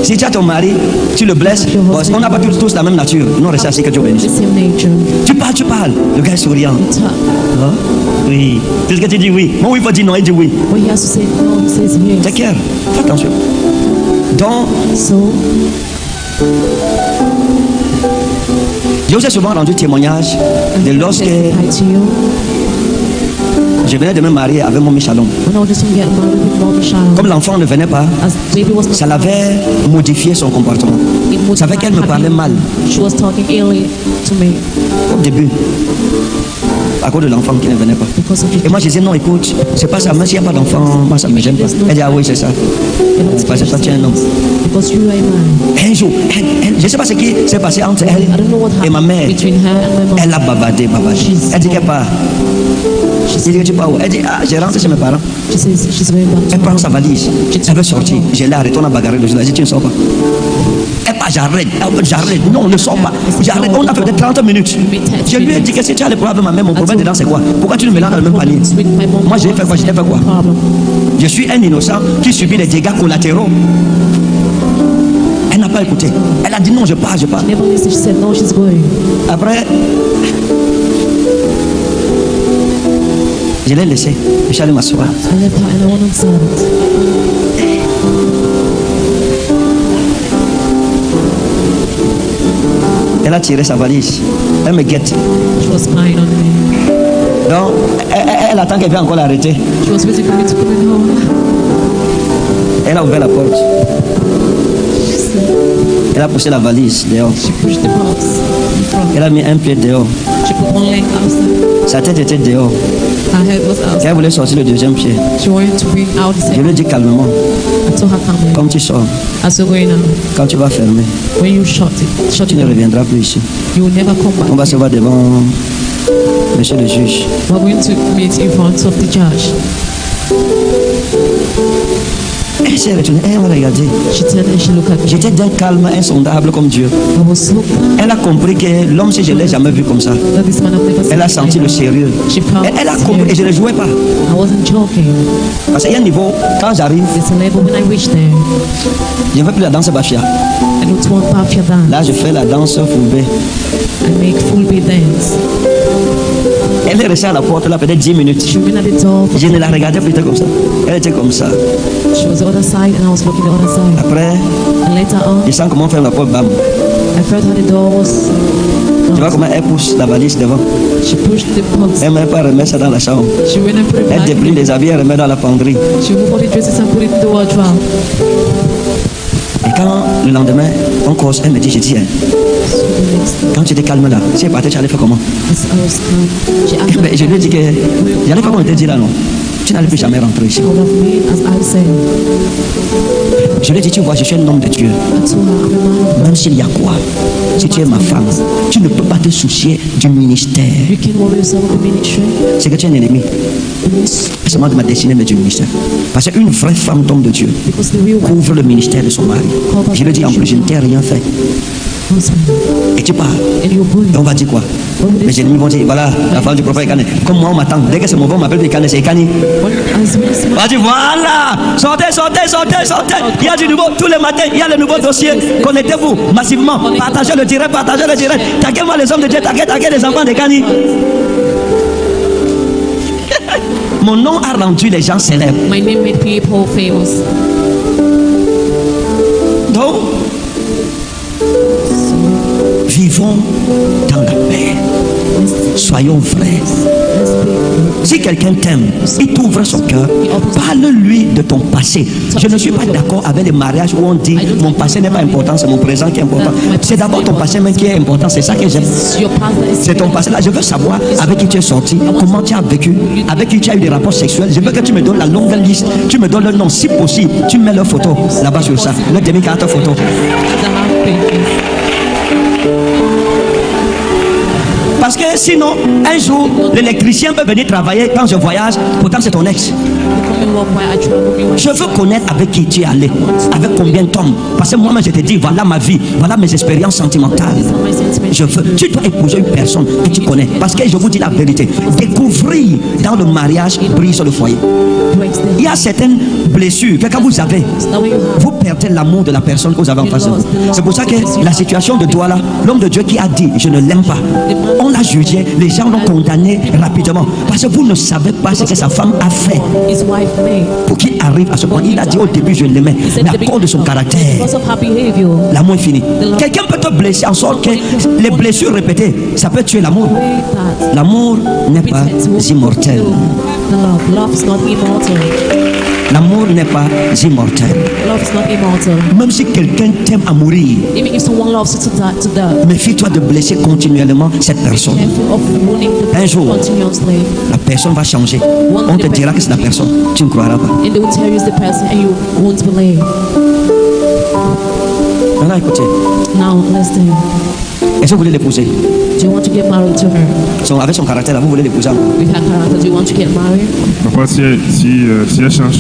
Si tu as ton mari, tu le blesses, on n'a pas tous la même nature. Non, reste assis que Dieu The bénisse. same nature. Tu parles. Le gars est souriant. Talk. Hein? Oui. C'est ce que tu dis oui. Moi, oui, il faut dire non, il dit oui. When he has to say no, he says C'est yes. clair. Fais attention. Donc, So, je vous ai souvent rendu témoignage de lorsque testify to you. je venais de me marier avec mon Michalon. When I was just to get married with Mommy Sharon, Comme l'enfant ne venait pas, as baby was not ça l'avait modifié son comportement. it would Ça fait qu'elle me have parlait been- mal She was talking illy to me au début, à cause de l'enfant qui ne venait pas. because of Et moi je disais non, écoute, c'est pas ça, même s'il n'y a pas d'enfant, moi ça me gêne pas. Elle dit ah oui, c'est ça. the Parce que toi tu es un homme. because you are a man. Un jour, je ne sais pas ce qui s'est passé entre I elle don't know what et ma happened mère. between her and my mom. Elle a bavardé. Elle dit qu'elle part. Je dis que tu pars où? Elle dit ah, je rentre chez mes parents. She says she's going back to Elle prend home. sa valise. Elle veut sortir. Je l'ai arrêtée, on a bagarré le jour. Elle dit tu ne sors pas. Elle part, j'arrête. Non, ne sors pas. J'arrête. On a fait 30 minutes. Je lui ai dit que si tu as le problème avec ma mère, mon problème dedans c'est quoi? Pourquoi tu nous mélanges dans le même panier? Moi j'ai fait quoi? Je n'ai fait quoi? Problem. Je suis un innocent qui subit les dégâts collatéraux. Elle n'a pas écouté. Elle a dit non, je pars. Never listened. She said no, she's going. Après, je l'ai laissé. Je suis allé m'asseoir. I left her and I went outside. Elle a tiré sa valise. Elle me guette. She was spying on me. Donc, elle attend qu'elle vienne encore l'arrêter. She was waiting for me to come in home. Elle a ouvert la porte. Elle a poussé la valise dehors. She pushed the box in front. Elle a mis un pied dehors. She put one leg outside. Sa tête était dehors. Her head was outside. Elle voulait sortir le deuxième pied. She wanted to bring out the Je second. lui ai dit calmement, I told her calmly, comme tu sors, as you're going out, quand tu vas fermer, when you shut tu it ne down, reviendras plus ici. you will never come On back. va se voir devant monsieur le juge. We're going to meet in front of the judge. Elle s'est retournée, elle m'a regardé. She turned and she looked at me. J'étais d'un calme insondable comme Dieu. I was so calm Elle a compris que l'homme, si je ne l'ai jamais vu comme ça, that this man I've never seen. elle a senti le sérieux. She felt Elle a compris et je ne jouais pas. I wasn't joking. Parce qu'il y a un niveau, quand j'arrive, There's a level when I reach there, je ne veux plus la danse Bafia. I don't want Bafia dance. Là, je fais la danse Foubé. I make full beat dance. Elle est restée à la porte là peut-être 10 minutes. She went at the door. Je ne la regardais plus comme ça. Elle était comme ça. She was the other side and I was looking the other side. Après, And later on, je sens comment faire la porte, bam. I felt how the door was. Tu vois comment elle pousse la valise devant. She pushed the box. Elle ne même pas remettre ça dans la chambre. She went and put it Elle back. déplie les habits, elle remet dans la penderie. She moved all the dresses and put it in the wardrobe. Et quand le lendemain, on cause, elle me dit, je dis, hein, So the next quand tu étais calme là, si elle partait, tu allais faire comment? as I was calm, she asked Ben, je lui ai dit que j'allais faire comme on te dit là, non. Tu n'allais plus jamais rentrer ici. out of me as I said. Je lui ai dit, tu vois, je suis un homme de Dieu. I told her, I'm a man. Même s'il y a quoi, si tu es ma femme, tu ne peux pas te soucier du ministère. You can worry yourself with the ministry. C'est que tu es un ennemi. Pas seulement de ma destinée, mais du ministère. Parce qu'une vraie femme d'homme de Dieu Because the real wife, couvre le ministère de son mari. Je lui dis en plus, je ne t'ai rien fait. husband, Et tu pars. and your boy. Et on va dire quoi? Les ennemis vont dire, voilà, la femme du prophète Kane. Comme moi, on m'attend. Dès que c'est mauvais, on m'appelle Kane, c'est Kane. As we see On va dire, voilà, sortez, sortez, sortez, sortez. Il y a du nouveau, tous les matins, il y a le nouveau dossier. Connectez-vous massivement. Partagez le direct, partagez le direct. Taguez-moi les hommes de Dieu, taguez les enfants de Kane. Mon nom a rendu les gens célèbres. my name made people famous. Donc, vivons dans la paix. Soyons vrais. Let's be. Si quelqu'un t'aime, il t'ouvre son cœur, parle-lui de ton passé. Je ne suis pas d'accord avec les mariages où on dit mon passé n'est pas important, c'est mon présent qui est important. C'est d'abord ton passé même qui est important, c'est ça que j'aime. It's your past that is C'est ton passé là. Je veux savoir avec qui tu es sorti, comment tu as vécu, avec qui tu as eu des rapports sexuels. Je veux que tu me donnes la longue liste, tu me donnes le nom, si possible, tu mets leur photo là-bas sur ça, le demi-carte photo. that have pages. Parce que sinon, un jour, l'électricien peut venir travailler quand je voyage, pourtant c'est ton ex. You come and work while I travel. Je veux connaître avec qui tu es allé, avec combien d'hommes. Parce que moi-même, je te dis, voilà ma vie, voilà mes expériences sentimentales. My sentiment. Je veux, tu dois épouser une personne que tu connais. Parce que je vous dis la vérité, découvrir dans le mariage brise le foyer. Breaks the Il y a certaines blessures que quand vous avez, Now when you have vous perdez l'amour de la personne que vous avez en face de vous. C'est pour ça que la situation de Douala, l'homme de Dieu qui a dit, je ne l'aime pas, on l'a jugé, les gens l'ont condamné rapidement. Parce que vous ne savez pas ce que sa femme a fait his wife made. pour qu'il arrive à ce point. Il a dit au début, je l'aimais, mais à cause de son caractère, Because of her behavior. l'amour est fini. Quelqu'un peut te blesser en sorte que les blessures répétées, ça peut tuer l'amour. Way that L'amour n'est pas immortel. the love is not immortal. L'amour n'est pas immortel. Love is not immortal. Même si quelqu'un t'aime à mourir, Even if someone loves you to die, méfie-toi de blesser continuellement cette personne. careful of wounding the Un jour. person continuously. La personne va changer. On te dira que c'est la personne. Tu ne croiras pas. And they will tell you it's the person and you won't believe. Maintenant, écoutez. Now listen. Est-ce que vous voulez l'épouser? Do you want to get married to her? Avec son caractère là, vous voulez l'épouser encore? With her character, do you want to get married? Parfois, si elle change,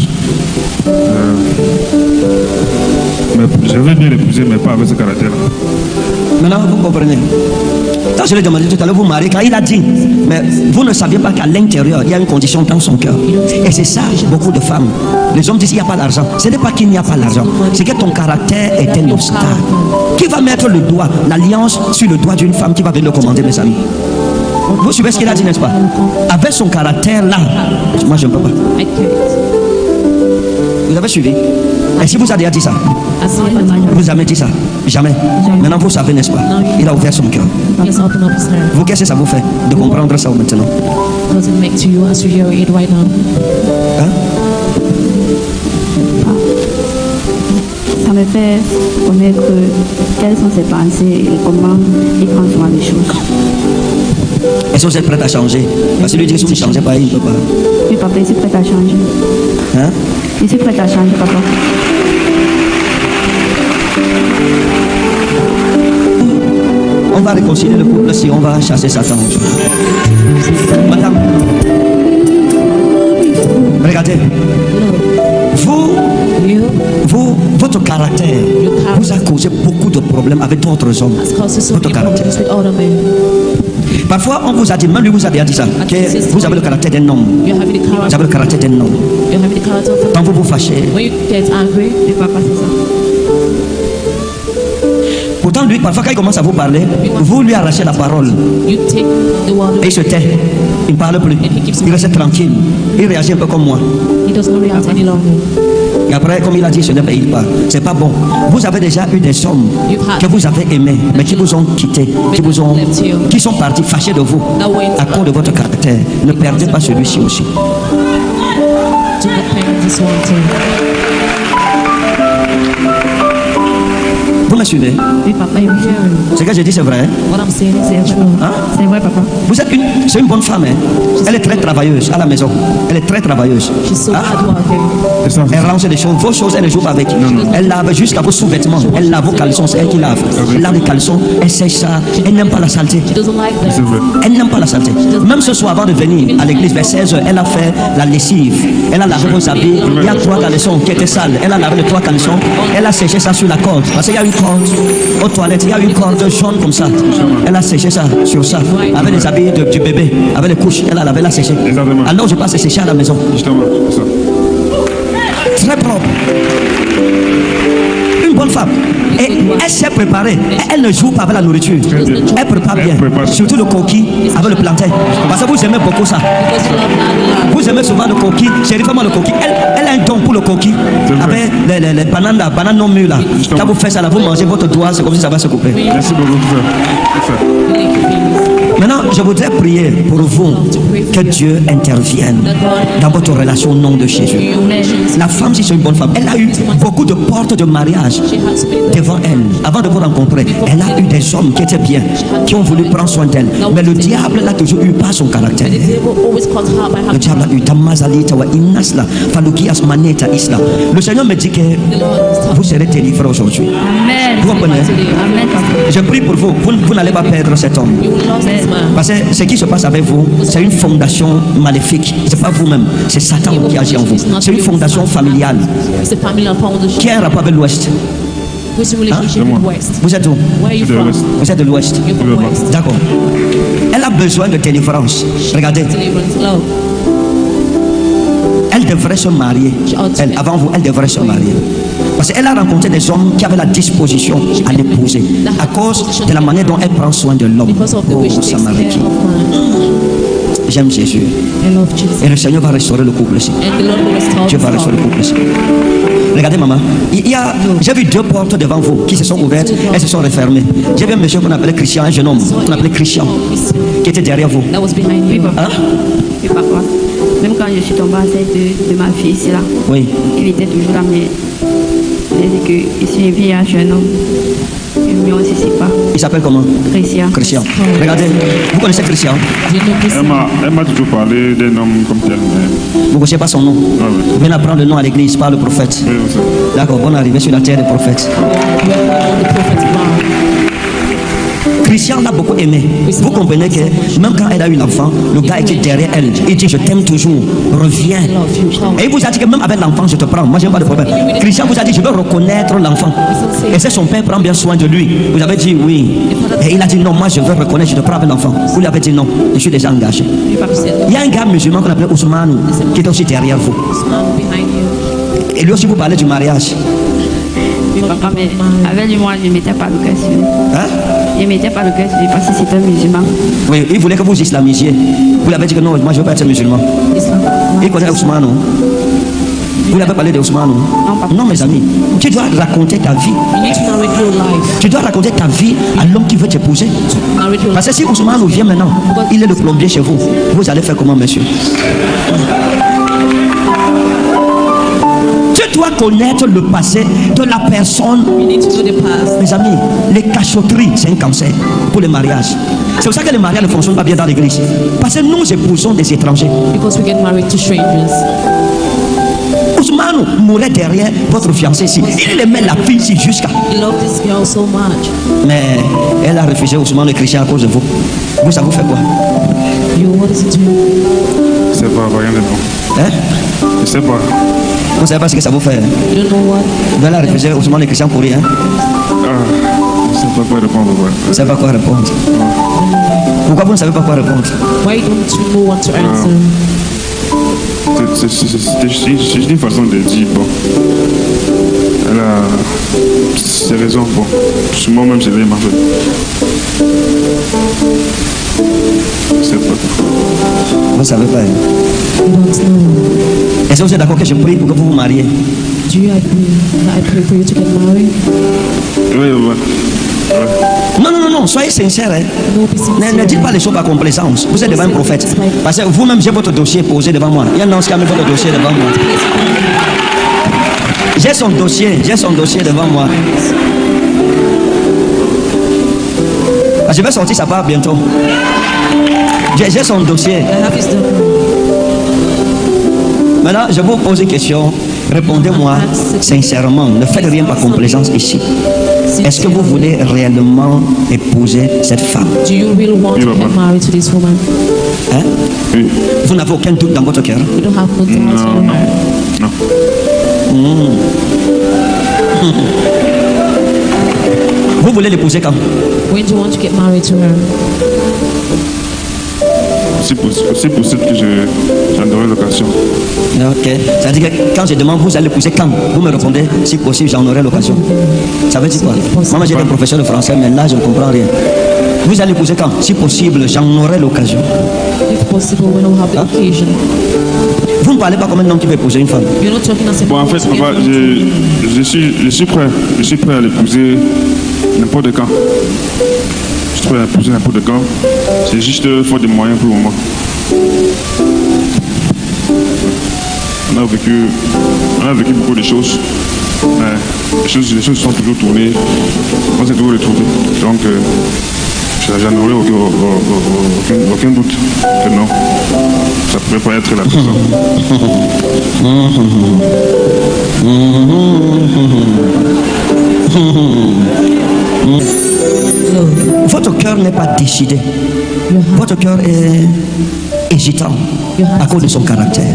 mais je veux bien l'épouser, mais pas avec ce caractère. Maintenant, vous comprenez. Quand je l'ai demandé tout à l'heure, vous mariez, quand il a dit, mais vous ne saviez pas qu'à l'intérieur, il y a une condition dans son cœur. Et c'est ça, beaucoup de femmes. Les hommes disent qu'il n'y a pas d'argent. Ce n'est pas qu'il n'y a pas d'argent, c'est que ton caractère est un obstacle. Qui va mettre le doigt, l'alliance sur le doigt d'une femme qui va venir le commander, mes amis? Vous suivez ce qu'il a dit, n'est-ce pas? Avec son caractère là, moi je ne peux pas. I can't. Vous avez suivi? Et si vous avez déjà dit ça? I said, Vous avez dit ça? Jamais. Maintenant vous savez, n'est-ce pas? Il a ouvert son cœur. yes, open up his heart. Vous, qu'est-ce que ça vous fait de comprendre ça maintenant? Does it make to you as you hear it right now? Hein? Ça me fait connaître quelles sont ses pensées et comment il prend soin des choses. Est-ce que vous êtes prêts à changer? Parce que lui dit que si vous ne changez pas, il ne peut pas. Oui, papa, je suis prête à changer. Hein? Je suis prête à changer, papa. On va réconcilier le couple si on va chasser Satan. Madame, regardez, votre caractère vous a causé beaucoup de problèmes avec d'autres hommes. Has caused so Votre many caractère. problems with other men. Parfois, on vous a dit, même lui vous a déjà dit ça, que vous avez le caractère d'un homme. You're having the Vous character. avez le caractère d'un homme. You're having the character of Quand vous vous fâchez, When you get angry, Oui, papa, c'est ça. pourtant lui, parfois quand il commence à vous parler, vous lui arrachez la parole. You take the word Et il se tait. Il ne parle plus. Il reste tranquille. Il réagit un peu comme moi. He does not react any longer. Et après, comme il a dit, ce n'est pas, il part. C'est pas bon. Vous avez déjà eu des hommes que vous avez aimés, mais qui vous ont quitté, qui sont partis fâchés de vous à cause de votre caractère. Ne perdez pas celui-ci aussi. Do not pay this one too. Vous me suivez? Oui, papa. Ce que je dis, c'est vrai. What I'm saying is C'est true. Hein? C'est vrai, papa. Vous êtes c'est une bonne femme. Hein? Elle est très travailleuse à la maison. Elle est très travailleuse. She's so Hein? hardworking. C'est ça. Elle range des choses. Vos choses, elle ne joue pas avec. Elle lave jusqu'à vos sous-vêtements. Elle lave vos caleçons. C'est elle qui lave. Elle lave les caleçons. Elle sèche ça. Elle n'aime pas la saleté. She doesn't like C'est that. vrai. Elle n'aime pas la saleté. Même ce soir, avant de venir à l'église vers 16h, elle a fait la lessive. Elle a lavé vos habits. Il y a 3 caleçons qui étaient sales. Elle a lavé les 3 caleçons. Elle a séché ça sur la corde. Parce qu'il y a une corde aux toilettes. Il y a une corde jaune comme ça. Elle a séché ça sur ça. Avec les habits du bébé. Avec les couches. Elle a lavé, elle a séché. Exactement. Alors je passe sécher à la maison. Justement, c'est ça. Très propre. Une bonne femme. Et elle s'est préparée. Elle ne joue pas avec la nourriture. Elle prépare bien. Surtout le coquille avec le plantain. Parce que vous aimez beaucoup ça. Because you love that. Vous aimez souvent le coquille. Chérie, fais-moi le coquille. Elle a un don pour le coquille. C'est vrai. Avec les bananes là, bananes non mûres là. Justement. Quand vous faites ça là, vous mangez votre doigt, c'est comme si ça va se couper. Merci beaucoup, frère. C'est ça. Maintenant, je voudrais prier pour vous que Dieu intervienne dans votre relation au nom de Jésus. La femme, si c'est une bonne femme, elle a eu beaucoup de portes de mariage She has been devant elle. Avant de vous rencontrer, elle a eu des hommes qui étaient bien, qui ont voulu prendre soin d'elle. Mais le diable l'a toujours eu par son caractère. the devil always caught her by Le her. diable a eu Tamazalita wa Inasla, Falukias Maneta Isla. Le Seigneur me dit que The Lord is vous serez délivrés aujourd'hui. Amen. Vous comprenez? Amen, papa. Je prie pour vous, vous n'allez pas perdre cet homme. You will lose this man. Parce que ce qui se passe avec vous, c'est une fondation maléfique. Ce n'est pas vous-même, c'est Satan qui agit en vous. C'est une fondation familiale. It's a familial foundation. Qui a un rapport avec l'Ouest? Who's in relationship Hein? with West? Vous êtes où? Where are you De from? l'Ouest. Vous êtes de l'Ouest. You're from West. D'accord. Elle a besoin de délivrance. Regardez, Deliverance. Love. elle devrait se marier. Elle, avant vous, elle devrait se marier. Parce qu'elle a rencontré des hommes qui avaient la disposition à l'épouser. À cause de la manière dont elle prend soin de l'homme. Because of the way she Oh, takes care Samaritaine. of man. J'aime Jésus. I love Jesus. Et le Seigneur va restaurer le couple ici. And the Lord will restore Dieu the va restaurer le family. couple ici. Regardez, maman. J'ai vu 2 portes devant vous qui se sont ouvertes et se sont refermées. J'ai vu un monsieur qu'on appelait Christian, un jeune homme qu'on appelait Christian, qui était derrière vous. That was behind you. Hein? Oui, papa. Même quand je suis tombée enceinte de ma fille, c'est là. Oui. Il était toujours là, mais j'ai dit que je suis un vieillard jeune homme. Et mieux aussi, c'est pas. Il s'appelle comment? Christian. Christian. Regardez, vous connaissez Christian? You know this Elle m'a toujours parlé d'un homme comme tel, mais. Vous ne connaissez pas son nom? Ah ouais. Vous venez apprendre le nom à l'église par le prophète. Oui, c'est ça. D'accord, bonne arrivée sur la terre des prophètes. the prophet's mouth. Christian l'a beaucoup aimé. Vous comprenez que même quand elle a eu l'enfant, le gars était derrière elle. Il dit, je t'aime toujours, reviens. I love you. Come. Et il vous a dit que même avec l'enfant, je te prends. Moi, je n'ai pas de problème. Christian vous a dit, je veux reconnaître l'enfant. Et c'est son père prend bien soin de lui. Vous avez dit oui. Et il a dit, non, moi, je veux reconnaître, je te prends avec l'enfant. Vous lui avez dit, non, je suis déjà engagé. You probably said, Il y a un gars musulman qu'on appelait Ousmane, qui était aussi derrière vous. this man behind you. Et lui aussi, vous parlez du mariage. Oui, papa, mais avec lui, moi, je ne mettais pas le cœur sur lui. Hein? Je ne mettais pas le cœur sur lui parce que c'est un musulman. Oui, il voulait que vous islamisiez. Vous lui avez dit que non, moi, je veux pas être musulman. This man. Il connaît Ousmane, non? Vous lui avez parlé de Ousmane, non? papa. Non, mes amis. Tu dois raconter ta vie. You need to narrate your life. Tu dois raconter ta vie à l'homme qui veut t'épouser. Narrate your Parce life. que si Ousmane vient maintenant, il est le plombier chez vous. Vous allez faire comment, monsieur? Tu dois connaître le passé de la personne. You need to know the past. Mes amis, les cachotteries, c'est un cancer pour les mariages. C'est pour ça que les mariages ne fonctionnent pas bien dans l'église. Parce que nous épousons des étrangers. Because we get married to strangers. Ousmane mourait derrière votre fiancé ici. Il aimait la fille ici jusqu'à. He loved this girl so much. Mais elle a refusé Ousmane le chrétien à cause de vous. Vous, ça vous fait quoi? You, what does it do? Je sais pas, rien de bon. Hein? Je sais pas. Vous ne savez pas ce que ça vous fait? You don't know what? Vous allez refuser Ousmane le chrétien pour rien. Ah, je sais pas quoi répondre. Ouais. Vous ne savez pas quoi répondre. Pourquoi vous ne savez pas quoi répondre? Why don't you know what to answer? C'est une façon de dire, bon. Elle a ses raisons. Bon, moi-même, je l'ai marqué. C'est pas. Vous ne savez pas. You don't know. Est-ce que vous êtes d'accord que je prie pour que vous vous mariez? Do you agree that I pray for you to get married? Oui. Non, soyez sincères. Hein. No, be sincere. Ne dites pas les choses par complaisance. Vous êtes devant un prophète. Parce que vous-même, j'ai votre dossier posé devant moi. Il y a un ange qui a mis votre dossier devant moi. J'ai son dossier devant moi. Je vais sortir sa part bientôt. J'ai son dossier. I have his document. Maintenant, je vous pose une question. Répondez-moi sincèrement. Ne faites rien par complaisance ici. Est-ce que vous voulez réellement épouser cette femme? Do you really want to get married to this woman? Hein? Oui. Vous n'avez aucun doute dans votre cœur? You don't have no doubt in your heart. Non. Vous voulez l'épouser quand? When do you want to get married to her? C'est possible que j'en aurai l'occasion. Ok. Ça veut dire que quand je demande vous allez l'épouser quand? Vous me répondez si possible j'en aurai l'occasion. Ça veut dire quoi? Moi j'étais professeur de français mais là je ne comprends rien. Vous allez l'épouser quand? Si possible j'en aurai l'occasion. If possible, when we have the occasion. Vous ne parlez pas comme un homme qui veut épouser une femme. You're not talking as a Bon, en fait, papa, je suis prêt à l'épouser n'importe quand. Je suis prêt à l'épouser n'importe quand. C'est juste faute de moyens pour le moment. On a vécu beaucoup de choses. Mais les choses sont toujours tournées. On s'est toujours retrouvés. Donc, j'en aurais aucun doute que non. Ça pourrait pas être la personne. Votre cœur n'est pas décidé. Votre cœur est hésitant à cause de son caractère.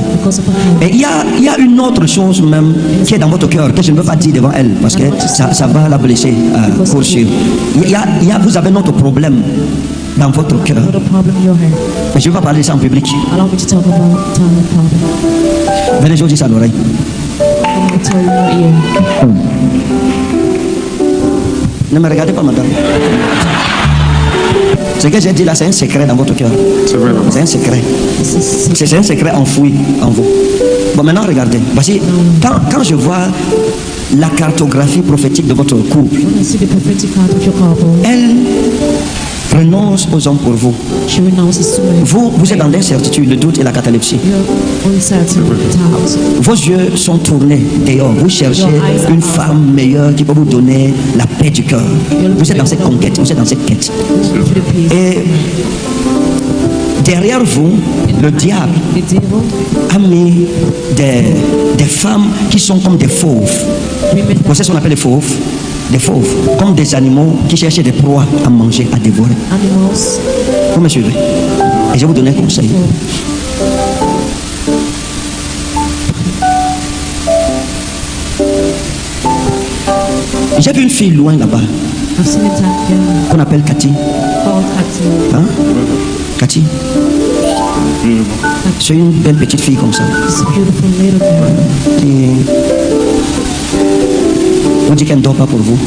Et il y a une autre chose même qui est dans votre cœur que je ne veux pas dire devant elle parce que ça va la blesser pour sûr. Vous avez un autre problème dans votre cœur. Mais je ne vais pas parler de ça en public. Allow me to talk about the problem. Venez, je vous dis ça à l'oreille. I'm going to tell you in your ear. Ne me regardez pas, madame. Ce que j'ai dit là, c'est un secret dans votre cœur. C'est vrai, papa. C'est un secret. C'est un secret enfoui en vous. Bon, maintenant, regardez. Voici, quand je vois la cartographie prophétique de votre couple, When I see the prophetic heart of your couple, elle renonce aux hommes pour vous. she renounces to me. Vous êtes dans l'incertitude, le doute et la catalepsie. You're uncertain, doubt. Vos yeux sont tournés dehors. Vous cherchez une femme meilleure qui peut vous donner la paix du cœur. Vous êtes dans cette conquête, vous êtes dans cette quête. Looking for the peace. Et derrière vous, le diable The devil, a mis des femmes qui sont comme des fauves. women Vous savez ce qu'on appelle les fauves? Des fauves, comme des animaux qui cherchaient des proies à manger, à dévorer. animals. Vous me suivez? Et je vais vous donner un conseil. J'ai vu une fille loin là-bas, I've seen a girl qu'on appelle Cathy. called Hattie. Hein? Cathy. C'est une belle petite fille comme ça. It's a beautiful little girl. Qui vous dit qu'elle ne dort pas pour vous.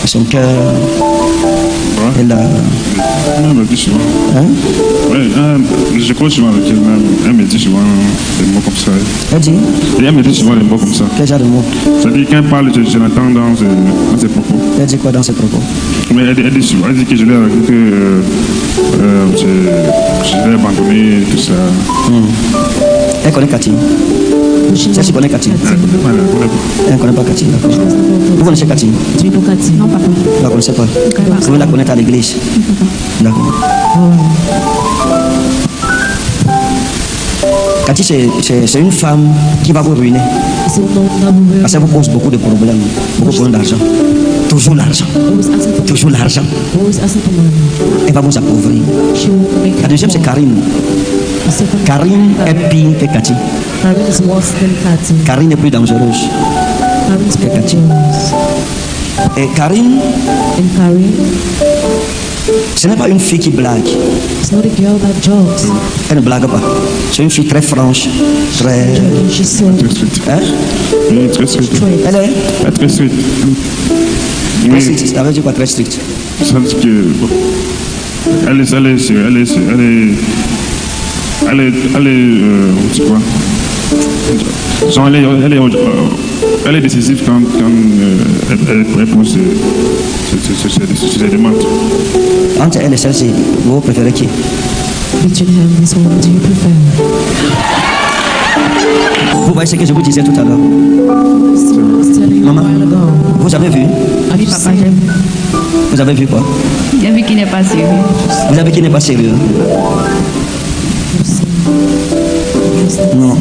Son cœur, elle a... Elle me dit souvent. Hein? Oui, je crois souvent avec elle. Elle me dit souvent des mots comme ça. Elle dit, Et elle me dit souvent des mots comme ça. quel genre de mots? C'est-à-dire quand elle parle, je l'entends dans ses propos. Elle dit quoi dans ses propos? Mais elle dit souvent, elle dit que je l'ai je l'ai abandonné, tout ça. Elle connaît Cathy. Celle-ci connaît Cathy. Elle ne connaît pas Cathy, d'accord. Vous connaissez Cathy? Do you know Hattie? Non, papa. Vous ne la connaissez pas? Vous pouvez la connaître à l'église. D'accord. Cathy, c'est une femme qui va vous ruiner. So now we Parce qu'elle vous pose beaucoup de problèmes, beaucoup d'argent. Toujours l'argent. always asking for Toujours l'argent. always asking for money. Elle va vous appauvrir. She will make La deuxième, c'est Karine. The second Karine est pire que Cathy. Karine is worse than Hattie. Karine est plus dangereuse. Karine is more Cathy. dangerous. Et Karine, And Karine, Ce n'est pas une fille qui blague. It's not a girl that jokes. Elle ne blague pas. C'est une fille très franche, très... She's so Très sweet. Hein? Oui, très sweet. straight. Elle est Très sweet. très Oui, stricte. Ça veut dire quoi, très stricte? ça veut dire que bon, elle est, on dit quoi? Genre, elle est décisive quand elle répond sur ses demandes. Entre elle et celle-ci, vous préférez qui? Between him and this one, what do you prefer? Vous voyez ce que je vous disais tout à l'heure. I was telling you a Maman. while ago. Vous avez vu? Have you Papa, seen? j'aime. Vous avez vu quoi? J'ai vu qu'il n'est pas sérieux. Vous avez qui n'est pas sérieux? Non.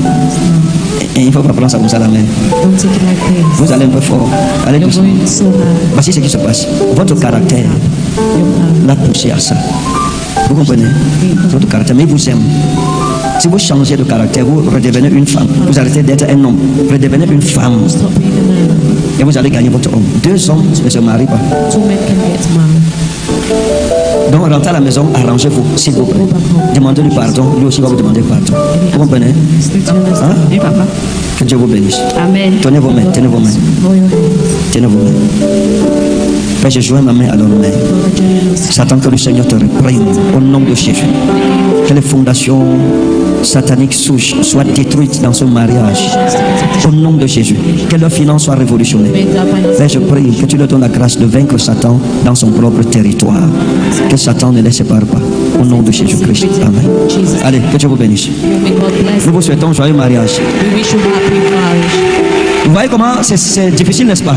Et il ne faut pas prendre ça comme ça la main. Don't take it like this. Vous allez un peu fort. Allez You're doucement. going so high. Voici ce qui se passe. Votre caractère Your plan. l'a poussé à ça. Vous comprenez? Votre caractère, mais il vous aime. Si vous changez de caractère, vous redevenez une femme. Vous arrêtez d'être un homme. Vous redevenez une femme. Stop being a man. Et vous allez gagner votre homme. 2 hommes ne se marient pas. 2 men can get married. Donc rentrez à la maison, arrangez-vous, s'il vous plaît. Demandez-lui pardon, lui aussi va vous demander pardon. Vous comprenez? Do you understand? Hein? Oui, papa. Que Dieu vous bénisse. Amen. Tenez vos mains, tenez vos mains, Bow your hands. tenez vos mains. Père, je joins ma main à leurs mains. Lord, join your hands. Satan, que le Seigneur te reprenne au nom de Jésus. Que les fondations sataniques souches soient détruites dans ce mariage. Au nom de Jésus. Que leurs finances soient révolutionnées. Père, je prie que tu leur donnes la grâce de vaincre Satan dans son propre territoire. Que Satan ne les sépare pas. Au nom de Jésus-Christ. Amen. Allez, que Dieu vous bénisse. May God bless Nous vous souhaitons un joyeux mariage. you. We wish you happy marriage. Vous voyez comment c'est difficile, n'est-ce pas?